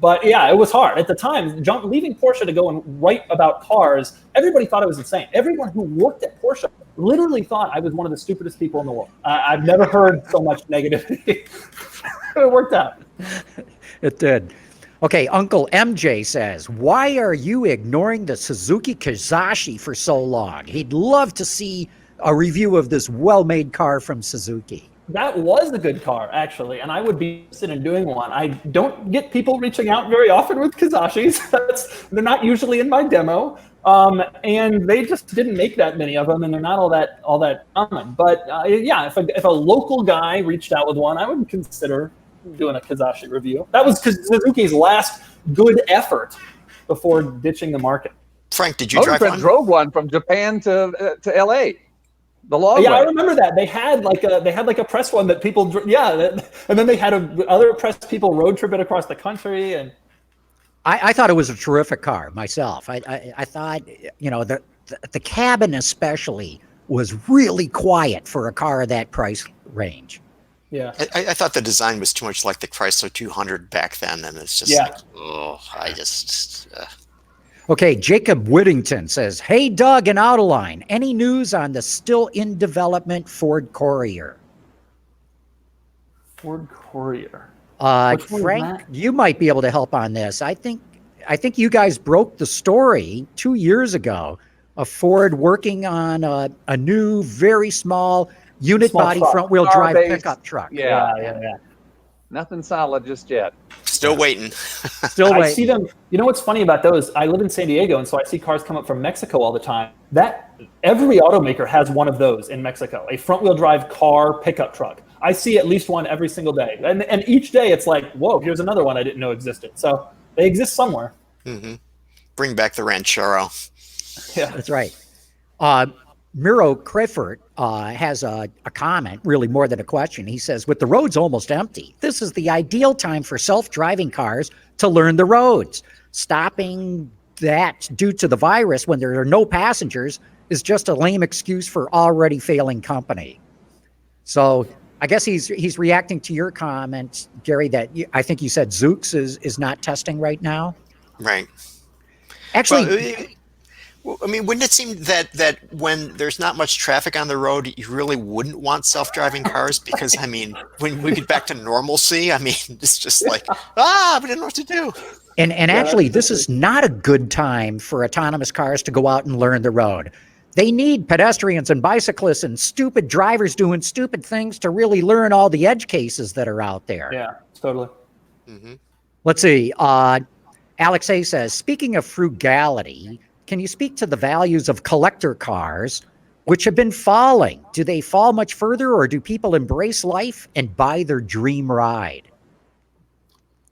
Speaker 4: But yeah, it was hard at the time. Leaving Porsche to go and write about cars, everybody thought I was insane. Everyone who worked at Porsche literally thought I was one of the stupidest people in the world. I've never heard so much negativity. It worked out.
Speaker 2: It did. Okay, Uncle MJ says, why are you ignoring the Suzuki Kizashi for so long? He'd love to see a review of this well-made car from Suzuki.
Speaker 4: That was a good car, actually, and I would be interested in doing one. I don't get people reaching out very often with Kizashis. They're not usually in my demo, and they just didn't make that many of them, and they're not all that common. But yeah, if a local guy reached out with one, I would consider doing a Kizashi review. That was Suzuki's last good effort before ditching the market.
Speaker 1: Frank, did you drive one?
Speaker 3: Drove one from Japan to LA. The long
Speaker 4: yeah,
Speaker 3: way.
Speaker 4: I remember that they had like a press one that people and then they had other press people road trip it across the country. And
Speaker 2: I thought it was a terrific car myself. I thought, you know, the cabin especially was really quiet for a car of that price range.
Speaker 4: Yeah,
Speaker 1: I thought the design was too much like the Chrysler 200 back then, and it's just like, oh, I just.
Speaker 2: Okay, Jacob Whittington says, hey, Doug and Autoline, any news on the still in development Ford Courier?
Speaker 4: Ford Courier.
Speaker 2: Frank, you might be able to help on this. I think you guys broke the story 2 years ago of Ford working on a new, very small unit body front-wheel drive pickup truck.
Speaker 4: Yeah.
Speaker 3: Nothing solid just yet.
Speaker 1: Still waiting.
Speaker 2: Still waiting.
Speaker 4: I see them. You know what's funny about those? I live in San Diego, and so I see cars come up from Mexico all the time. That every automaker has one of those in Mexico, a front-wheel drive car pickup truck. I see at least one every single day, and each day it's like, whoa, here's another one I didn't know existed. So they exist somewhere.
Speaker 1: Mm-hmm. Bring back the Ranchero.
Speaker 4: Yeah,
Speaker 2: that's right. Miro Crifford has a comment, really more than a question. He says, with the roads almost empty, this is the ideal time for self-driving cars to learn the roads. Stopping that due to the virus when there are no passengers is just a lame excuse for already failing company. So I guess he's reacting to your comment, Gary, that I think you said Zoox is not testing right now.
Speaker 1: Right.
Speaker 2: Actually...
Speaker 1: Well, I mean, wouldn't it seem that when there's not much traffic on the road, you really wouldn't want self-driving cars? Because, I mean, when we get back to normalcy, I mean, it's just like, we didn't know what to do.
Speaker 2: And actually, this is not a good time for autonomous cars to go out and learn the road. They need pedestrians and bicyclists and stupid drivers doing stupid things to really learn all the edge cases that are out there.
Speaker 4: Yeah, totally.
Speaker 1: Mm-hmm.
Speaker 2: Let's see. Alex A says, speaking of frugality, can you speak to the values of collector cars, which have been falling? Do they fall much further, or do people embrace life and buy their dream ride?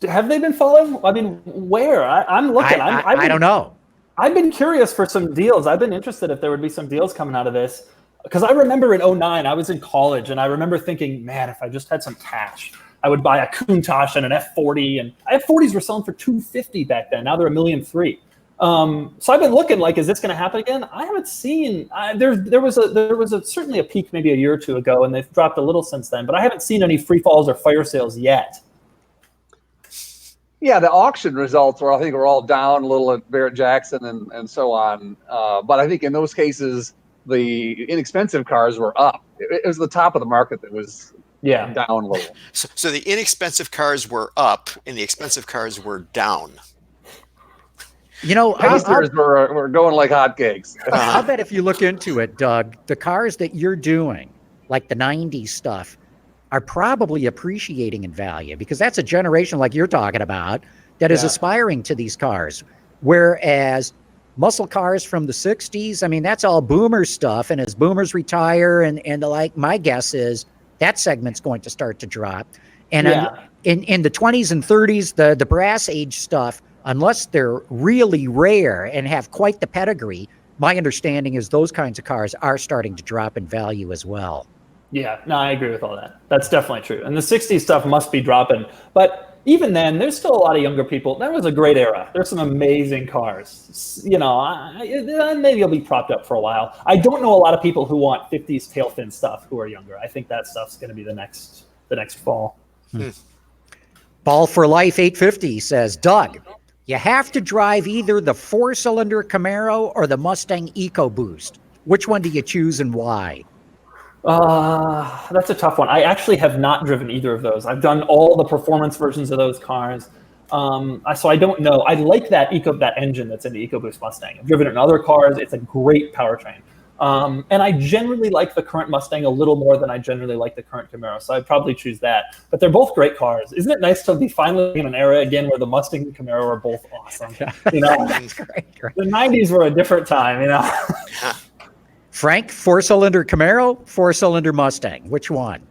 Speaker 4: Have they been falling? I mean, where? I'm looking.
Speaker 2: I don't know.
Speaker 4: I've been curious for some deals. I've been interested if there would be some deals coming out of this. Because I remember in 2009, I was in college, and I remember thinking, man, if I just had some cash, I would buy a Countach and an F40. And F40s were selling for $250 back then. Now they're $1.3 million. So I've been looking like, is this going to happen again? I haven't seen. There was certainly a peak maybe a year or two ago, and they've dropped a little since then. But I haven't seen any free falls or fire sales yet.
Speaker 3: Yeah, the auction results I think were all down a little at Barrett Jackson and so on. But I think in those cases, the inexpensive cars were up. It was the top of the market that was down a little.
Speaker 1: So the inexpensive cars were up, and the expensive cars were down.
Speaker 2: You know,
Speaker 3: we're going like hotcakes.
Speaker 2: I'll bet if you look into it, Doug, the cars that you're doing, like the 90s stuff, are probably appreciating in value because that's a generation like you're talking about that is aspiring to these cars. Whereas muscle cars from the 60s, I mean, that's all boomer stuff. And as boomers retire and the like, my guess is that segment's going to start to drop. And in the 20s and 30s, the brass age stuff, unless they're really rare and have quite the pedigree, my understanding is those kinds of cars are starting to drop in value as well.
Speaker 4: Yeah, no, I agree with all that. That's definitely true. And the 60s stuff must be dropping. But even then, there's still a lot of younger people. That was a great era. There's some amazing cars. You know, maybe it'll be propped up for a while. I don't know a lot of people who want 50s tail fin stuff who are younger. I think that stuff's going to be the next fall.
Speaker 2: Ball for Life 850 says, Doug, you have to drive either the 4-cylinder Camaro or the Mustang EcoBoost. Which one do you choose and why?
Speaker 4: That's a tough one. I actually have not driven either of those. I've done all the performance versions of those cars. So I don't know. I like that engine that's in the EcoBoost Mustang. I've driven it in other cars. It's a great powertrain. And I generally like the current Mustang a little more than I generally like the current Camaro. So I'd probably choose that. But they're both great cars. Isn't it nice to be finally in an era again where the Mustang and Camaro are both awesome? You know,
Speaker 2: That's great.
Speaker 4: The 90s were a different time, you know.
Speaker 2: Frank, 4-cylinder Camaro, 4-cylinder Mustang. Which one?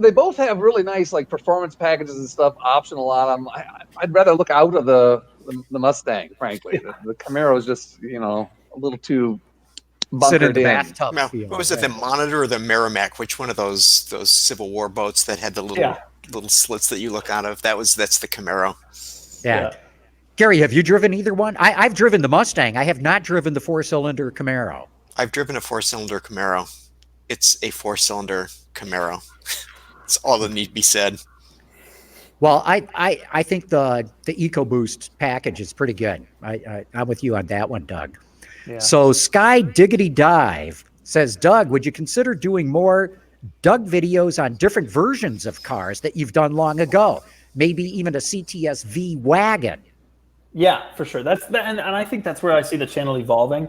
Speaker 3: They both have really nice like performance packages and stuff optional on them. I'd rather look out of the Mustang, frankly. The Camaro is just, you know, a little too
Speaker 2: Sit in
Speaker 3: bunkered
Speaker 2: the
Speaker 3: in.
Speaker 2: bathtub.
Speaker 1: Now,
Speaker 2: feel.
Speaker 1: what was it, the Monitor or the Merrimack? Which one of those Civil War boats that had the little slits that you look out of? That's the Camaro.
Speaker 2: Yeah. Gary, have you driven either one? I've driven the Mustang. I have not driven the 4-cylinder Camaro.
Speaker 1: I've driven a 4-cylinder Camaro. It's a 4-cylinder Camaro. That's all that need to be said.
Speaker 2: Well, I think the EcoBoost package is pretty good. I'm with you on that one, Doug.
Speaker 4: Yeah.
Speaker 2: So Sky Diggity Dive says, Doug, would you consider doing more Doug videos on different versions of cars that you've done long ago? Maybe even a CTS V wagon.
Speaker 4: Yeah, for sure. And I think that's where I see the channel evolving,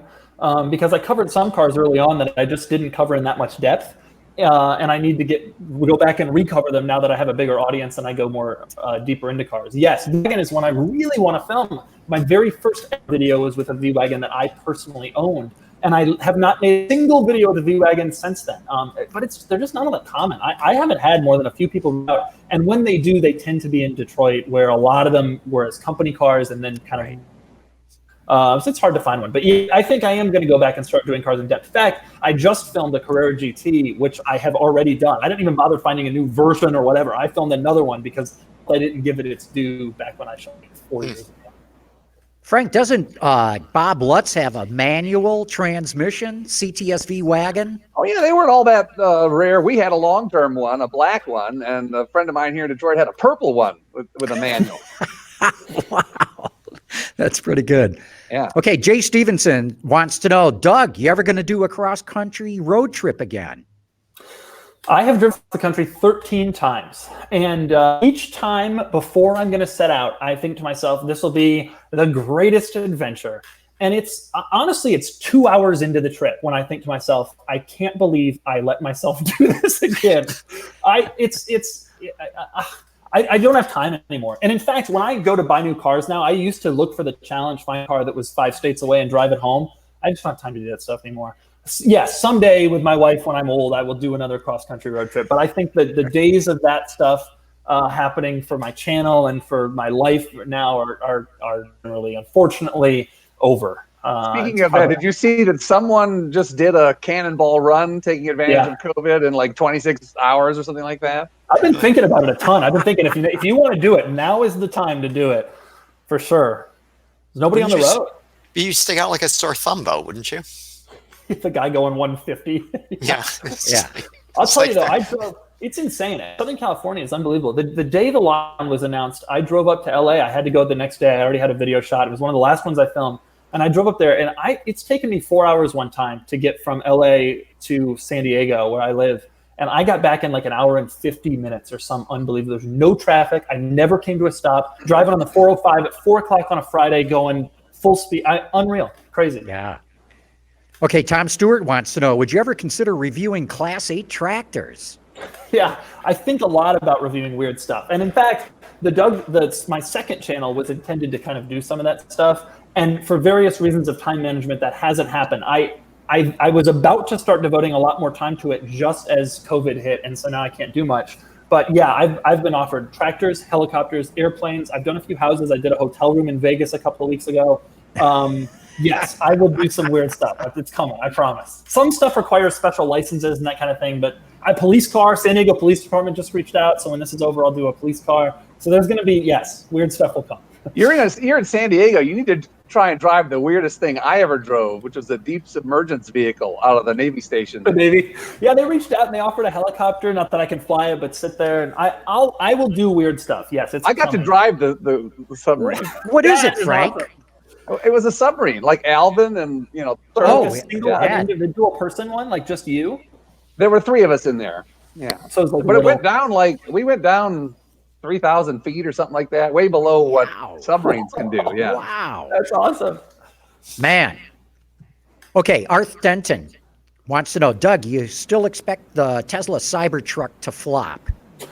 Speaker 4: because I covered some cars early on that I just didn't cover in that much depth. And I need to go back and recover them now that I have a bigger audience and I go more deeper into cars. Yes, V-Wagon is one I really want to film. My very first video was with a V-Wagon that I personally owned. And I have not made a single video with a V-Wagon since then. But they're just not all that common. I haven't had more than a few people out. And when they do, they tend to be in Detroit, where a lot of them were as company cars and then kind of... So it's hard to find one. But yeah, I think I am going to go back and start doing cars in depth. In fact, I just filmed a Carrera GT, which I have already done. I didn't even bother finding a new version or whatever. I filmed another one because I didn't give it its due back when I shot it 4 years ago.
Speaker 2: Frank, doesn't Bob Lutz have a manual transmission CTS-V wagon?
Speaker 3: Oh, yeah, they weren't all that rare. We had a long-term one, a black one, and a friend of mine here in Detroit had a purple one with a manual.
Speaker 2: Wow. That's pretty good.
Speaker 3: Yeah.
Speaker 2: Okay, Jay Stevenson wants to know, Doug, you ever going to do a cross-country road trip again?
Speaker 4: I have driven the country 13 times. And each time before I'm going to set out, I think to myself, this will be the greatest adventure. And it's honestly, it's 2 hours into the trip when I think to myself, I can't believe I let myself do this again. I don't have time anymore. And in fact, when I go to buy new cars now, I used to look for the challenge, find a car that was 5 states away and drive it home. I just don't have time to do that stuff anymore. Yes, someday with my wife when I'm old, I will do another cross-country road trip. But I think that the days of that stuff happening for my channel and for my life now are really, unfortunately, over.
Speaker 3: Speaking of that, did you see that someone just did a cannonball run taking advantage of COVID in like 26 hours or something like that?
Speaker 4: I've been thinking about it a ton. I've been thinking if you want to do it, now is the time to do it, for sure. There's nobody on the road.
Speaker 1: You stick out like a sore thumb, though, wouldn't you?
Speaker 4: The guy going 150.
Speaker 1: Yeah.
Speaker 2: Yeah.
Speaker 4: I'll tell you though, it's insane. Southern California is unbelievable. The day the lockdown was announced, I drove up to LA. I had to go the next day. I already had a video shot. It was one of the last ones I filmed. And I drove up there, and it's taken me 4 hours one time to get from LA to San Diego, where I live. And I got back in like an hour and 50 minutes or some unbelievable. There's no traffic. I never came to a stop. Driving on the 405 at 4 o'clock on a Friday, going full speed. Unreal. Crazy.
Speaker 2: Yeah. Okay, Tom Stewart wants to know, would you ever consider reviewing Class 8 tractors?
Speaker 4: Yeah, I think a lot about reviewing weird stuff. And in fact, my second channel was intended to kind of do some of that stuff. And for various reasons of time management, that hasn't happened. I was about to start devoting a lot more time to it just as COVID hit. And so now I can't do much. But yeah, I've been offered tractors, helicopters, airplanes. I've done a few houses. I did a hotel room in Vegas a couple of weeks ago. Yes, I will do some weird stuff. It's coming, I promise. Some stuff requires special licenses and that kind of thing, but a police car, San Diego Police Department just reached out, so when this is over, I'll do a police car. So there's going to be, yes, weird stuff will come.
Speaker 3: You're in San Diego. You need to try and drive the weirdest thing I ever drove, which was a deep submergence vehicle out of the Navy station.
Speaker 4: The Navy, yeah, they reached out and they offered a helicopter. Not that I can fly it, but sit there and I will do weird stuff. Yes,
Speaker 3: I got to drive the submarine.
Speaker 2: What is it, Frank?
Speaker 4: Awesome.
Speaker 3: It was a submarine, like Alvin, and
Speaker 4: a single individual person one, like just you.
Speaker 3: There were 3 of us in there. Yeah,
Speaker 4: so it was
Speaker 3: but it went down we went down 3,000 feet or something like that, way below what submarines can do. Yeah.
Speaker 2: Wow.
Speaker 4: That's awesome.
Speaker 2: Man. Okay, Arth Denton wants to know, Doug, you still expect the Tesla Cybertruck to flop?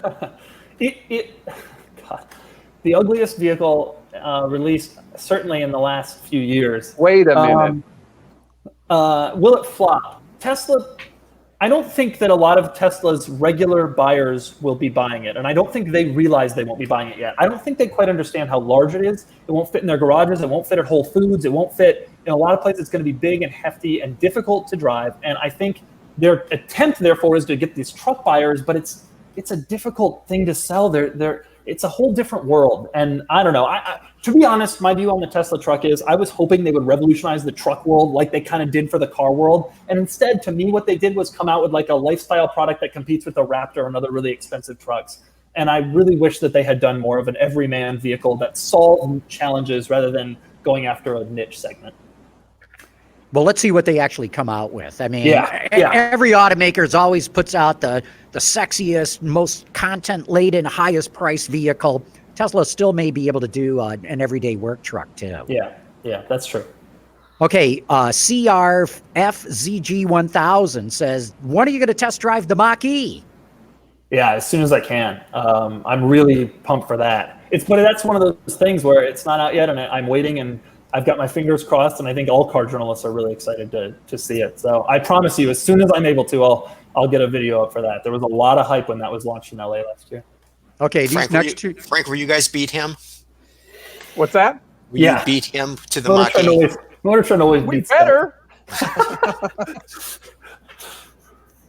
Speaker 4: God, the ugliest vehicle released certainly in the last few years.
Speaker 3: Wait a minute.
Speaker 4: Will it flop? Tesla, I don't think that a lot of Tesla's regular buyers will be buying it. And I don't think they realize they won't be buying it yet. I don't think they quite understand how large it is. It won't fit in their garages. It won't fit at Whole Foods. It won't fit in a lot of places. It's going to be big and hefty and difficult to drive. And I think their attempt, therefore, is to get these truck buyers. But it's a difficult thing to sell. It's a whole different world. And I don't know. To be honest, my view on the Tesla truck is I was hoping they would revolutionize the truck world like they kind of did for the car world. And instead, to me, what they did was come out with like a lifestyle product that competes with the Raptor and other really expensive trucks. And I really wish that they had done more of an everyman vehicle that solved challenges rather than going after a niche segment.
Speaker 2: Well, let's see what they actually come out with. I mean,
Speaker 4: Yeah.
Speaker 2: every automaker always puts out the sexiest, most content-laden, highest-priced vehicle. Tesla still may be able to do an everyday work truck, too.
Speaker 4: Yeah, that's true.
Speaker 2: Okay, CRFZG1000 says, when are you going to test drive the Mach-E?
Speaker 4: Yeah, as soon as I can. I'm really pumped for that. But that's one of those things where it's not out yet, and I'm waiting, and I've got my fingers crossed, and I think all car journalists are really excited to see it. So I promise you, as soon as I'm able to, I'll get a video up for that. There was a lot of hype when that was launched in LA last year.
Speaker 2: Okay,
Speaker 1: Frank, will you guys beat him?
Speaker 3: What's that?
Speaker 1: Will you beat him to the Mach-E?
Speaker 4: MotorTrend always
Speaker 3: We
Speaker 4: beats
Speaker 3: better.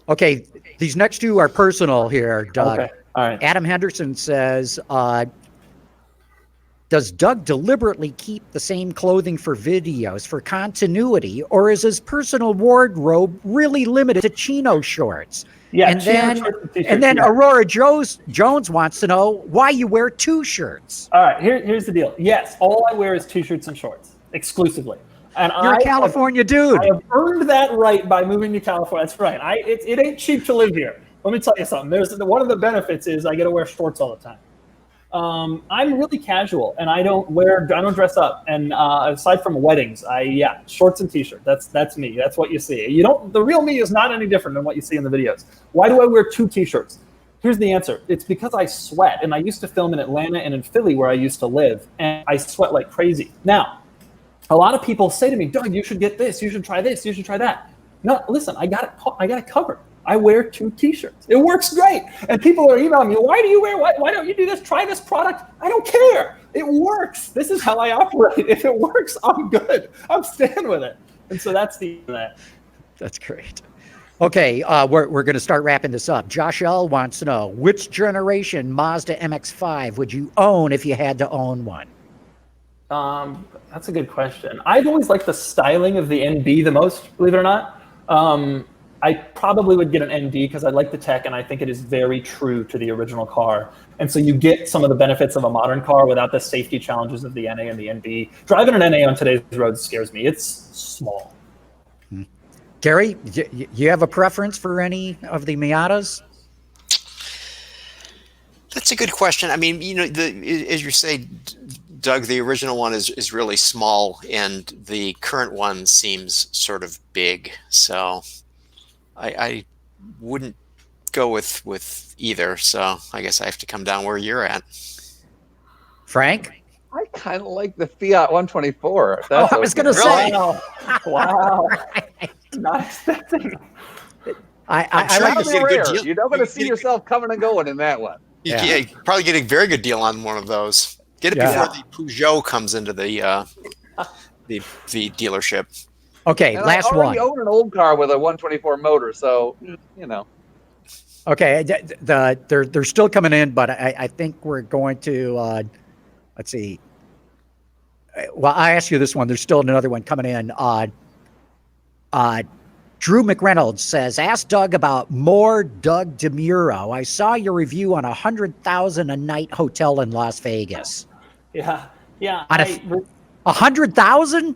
Speaker 2: Okay, these next 2 are personal here, Doug.
Speaker 4: Okay. All right.
Speaker 2: Adam Henderson says, does Doug deliberately keep the same clothing for videos for continuity, or is his personal wardrobe really limited to chino shorts?
Speaker 4: Yeah,
Speaker 2: and then Aurora Jones wants to know why you wear 2 shirts.
Speaker 4: All right, here's the deal. Yes, all I wear is T-shirts and shorts exclusively. And
Speaker 2: You're a California dude.
Speaker 4: I have earned that right by moving to California. That's right. It ain't cheap to live here. Let me tell you something. One of the benefits is I get to wear shorts all the time. I'm really casual, and I don't dress up. And aside from weddings, shorts and T-shirt. That's me. That's what you see. The real me is not any different than what you see in the videos. Why do I wear 2 T-shirts? Here's the answer. It's because I sweat, and I used to film in Atlanta and in Philly where I used to live, and I sweat like crazy. Now, a lot of people say to me, Doug, you should get this. You should try this. You should try that. No, listen, I got it covered. I wear 2 T-shirts. It works great. And people are emailing me, why don't you do this? Try this product. I don't care. It works. This is how I operate. If it works, I'm good. I'm staying with it. And so that's that.
Speaker 2: That's great. Okay, we're going to start wrapping this up. Josh L. wants to know, which generation Mazda MX-5 would you own if you had to own one?
Speaker 4: That's a good question. I've always liked the styling of the NB the most, believe it or not. I probably would get an ND because I like the tech and I think it is very true to the original car. And so you get some of the benefits of a modern car without the safety challenges of the NA and the NB. Driving an NA on today's roads scares me. It's small.
Speaker 2: Gary, do you have a preference for any of the Miatas?
Speaker 1: That's a good question. I mean, as you say, Doug, the original one is really small, and the current one seems sort of big. So I wouldn't go with either. So I guess I have to come down where you're at.
Speaker 2: Frank?
Speaker 3: I kind of like the Fiat 124.
Speaker 2: I was going to say.
Speaker 4: Wow. Nice.
Speaker 2: I like to
Speaker 3: see a good deal. You're not going to see yourself coming and going in that one.
Speaker 1: You probably get a very good deal on one of those. Get it before the Peugeot comes into the dealership.
Speaker 2: Okay,
Speaker 3: and
Speaker 2: last
Speaker 3: I already own an old car with a 124 motor, so
Speaker 2: Okay, they're still coming in, but I think we're going to let's see. Well, I asked you this one. There's still another one coming in. Drew McReynolds says, "Ask Doug about more Doug DeMuro. I saw your review on $100,000 a night hotel in Las Vegas."
Speaker 4: Yeah.
Speaker 2: On $100,000?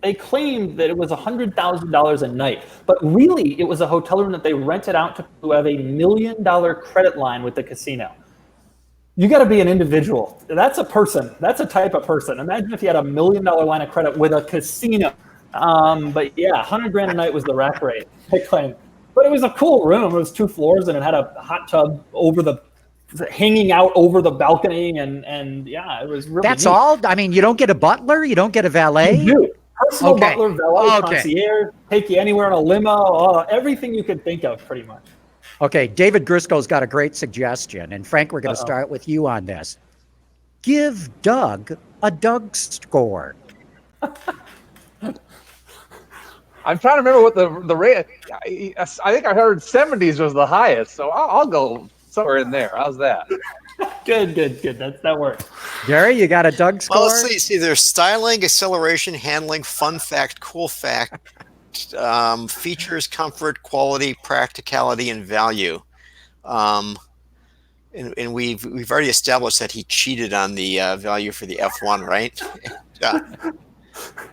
Speaker 4: They claimed that it was $100,000 a night, but really it was a hotel room that they rented out to have a $1 million credit line with the casino. You got to be an individual. That's a person. That's a type of person. Imagine if you had $1 million line of credit with a casino. But yeah, $100,000 a night was the rack rate, they claimed. But it was a cool room. It was 2 floors, and it had a hot tub hanging out over the balcony, and yeah, it was really
Speaker 2: That's
Speaker 4: neat.
Speaker 2: all? I mean, you don't get a butler? You don't get a valet?
Speaker 4: You do. Personal
Speaker 2: Okay.
Speaker 4: butler, valet,
Speaker 2: Okay.
Speaker 4: concierge, take you anywhere in a limo, everything you could think of, pretty much.
Speaker 2: Okay, David Grisco's got a great suggestion, and Frank, we're going to start with you on this. Give Doug a Doug score.
Speaker 3: I'm trying to remember what the rate. I think I heard 70s was the highest, so I'll go somewhere in there. How's that?
Speaker 4: Good. That works.
Speaker 2: Gary, you got a Doug score?
Speaker 1: Well, let's see. There's styling, acceleration, handling, fun fact, cool fact, features, comfort, quality, practicality, and value. And we've already established that he cheated on the value for the F1, right?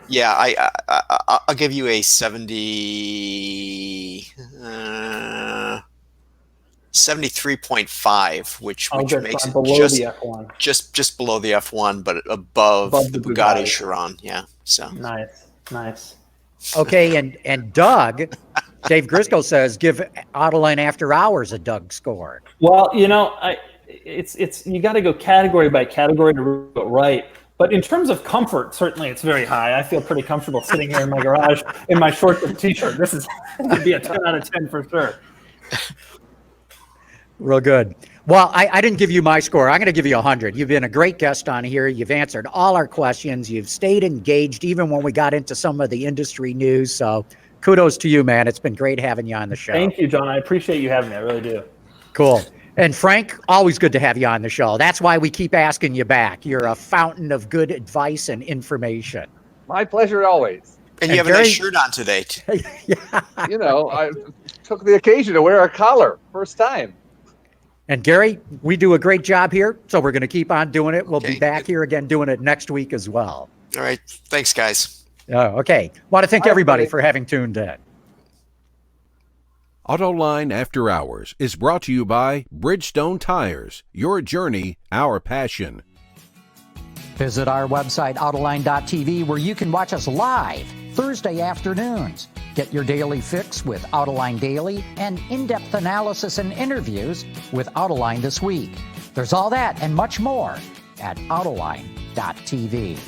Speaker 1: Yeah, I'll give you a 73.5, which makes it
Speaker 4: below the F1.
Speaker 1: just below the F1, but above the Bugatti Chiron. Yeah, so
Speaker 4: nice.
Speaker 2: Okay, and Doug, Dave Grisco says, give Autoline After Hours a Doug score.
Speaker 4: Well, it's you got to go category by category to do it right. But in terms of comfort, certainly it's very high. I feel pretty comfortable sitting here in my garage in my shorts and t-shirt. This is going to be a 10 out of 10 for sure.
Speaker 2: Real good. Well, I didn't give you my score. I'm going to give you 100. You've been a great guest on here. You've answered all our questions. You've stayed engaged even when we got into some of the industry news. So kudos to you, man. It's been great having you on the show.
Speaker 4: Thank you, John. I appreciate you having me. I really do.
Speaker 2: Cool. And Frank, always good to have you on the show. That's why we keep asking you back. You're a fountain of good advice and information.
Speaker 3: My pleasure always.
Speaker 1: And you have
Speaker 2: Gary,
Speaker 1: a nice shirt on today.
Speaker 2: Yeah.
Speaker 3: I took the occasion to wear a collar first time.
Speaker 2: And Gary, we do a great job here, so we're going to keep on doing it. We'll be
Speaker 1: Okay.
Speaker 2: back here again doing it next week as well.
Speaker 1: All right. Thanks, guys.
Speaker 2: Okay. Want to thank
Speaker 3: All right,
Speaker 2: everybody
Speaker 3: buddy.
Speaker 2: for having tuned in.
Speaker 5: Autoline After Hours is brought to you by Bridgestone Tires. Your journey, our passion.
Speaker 2: Visit our website, Autoline.tv, where you can watch us live Thursday afternoons. Get your daily fix with Autoline Daily and in-depth analysis and interviews with Autoline This Week. There's all that and much more at Autoline.tv.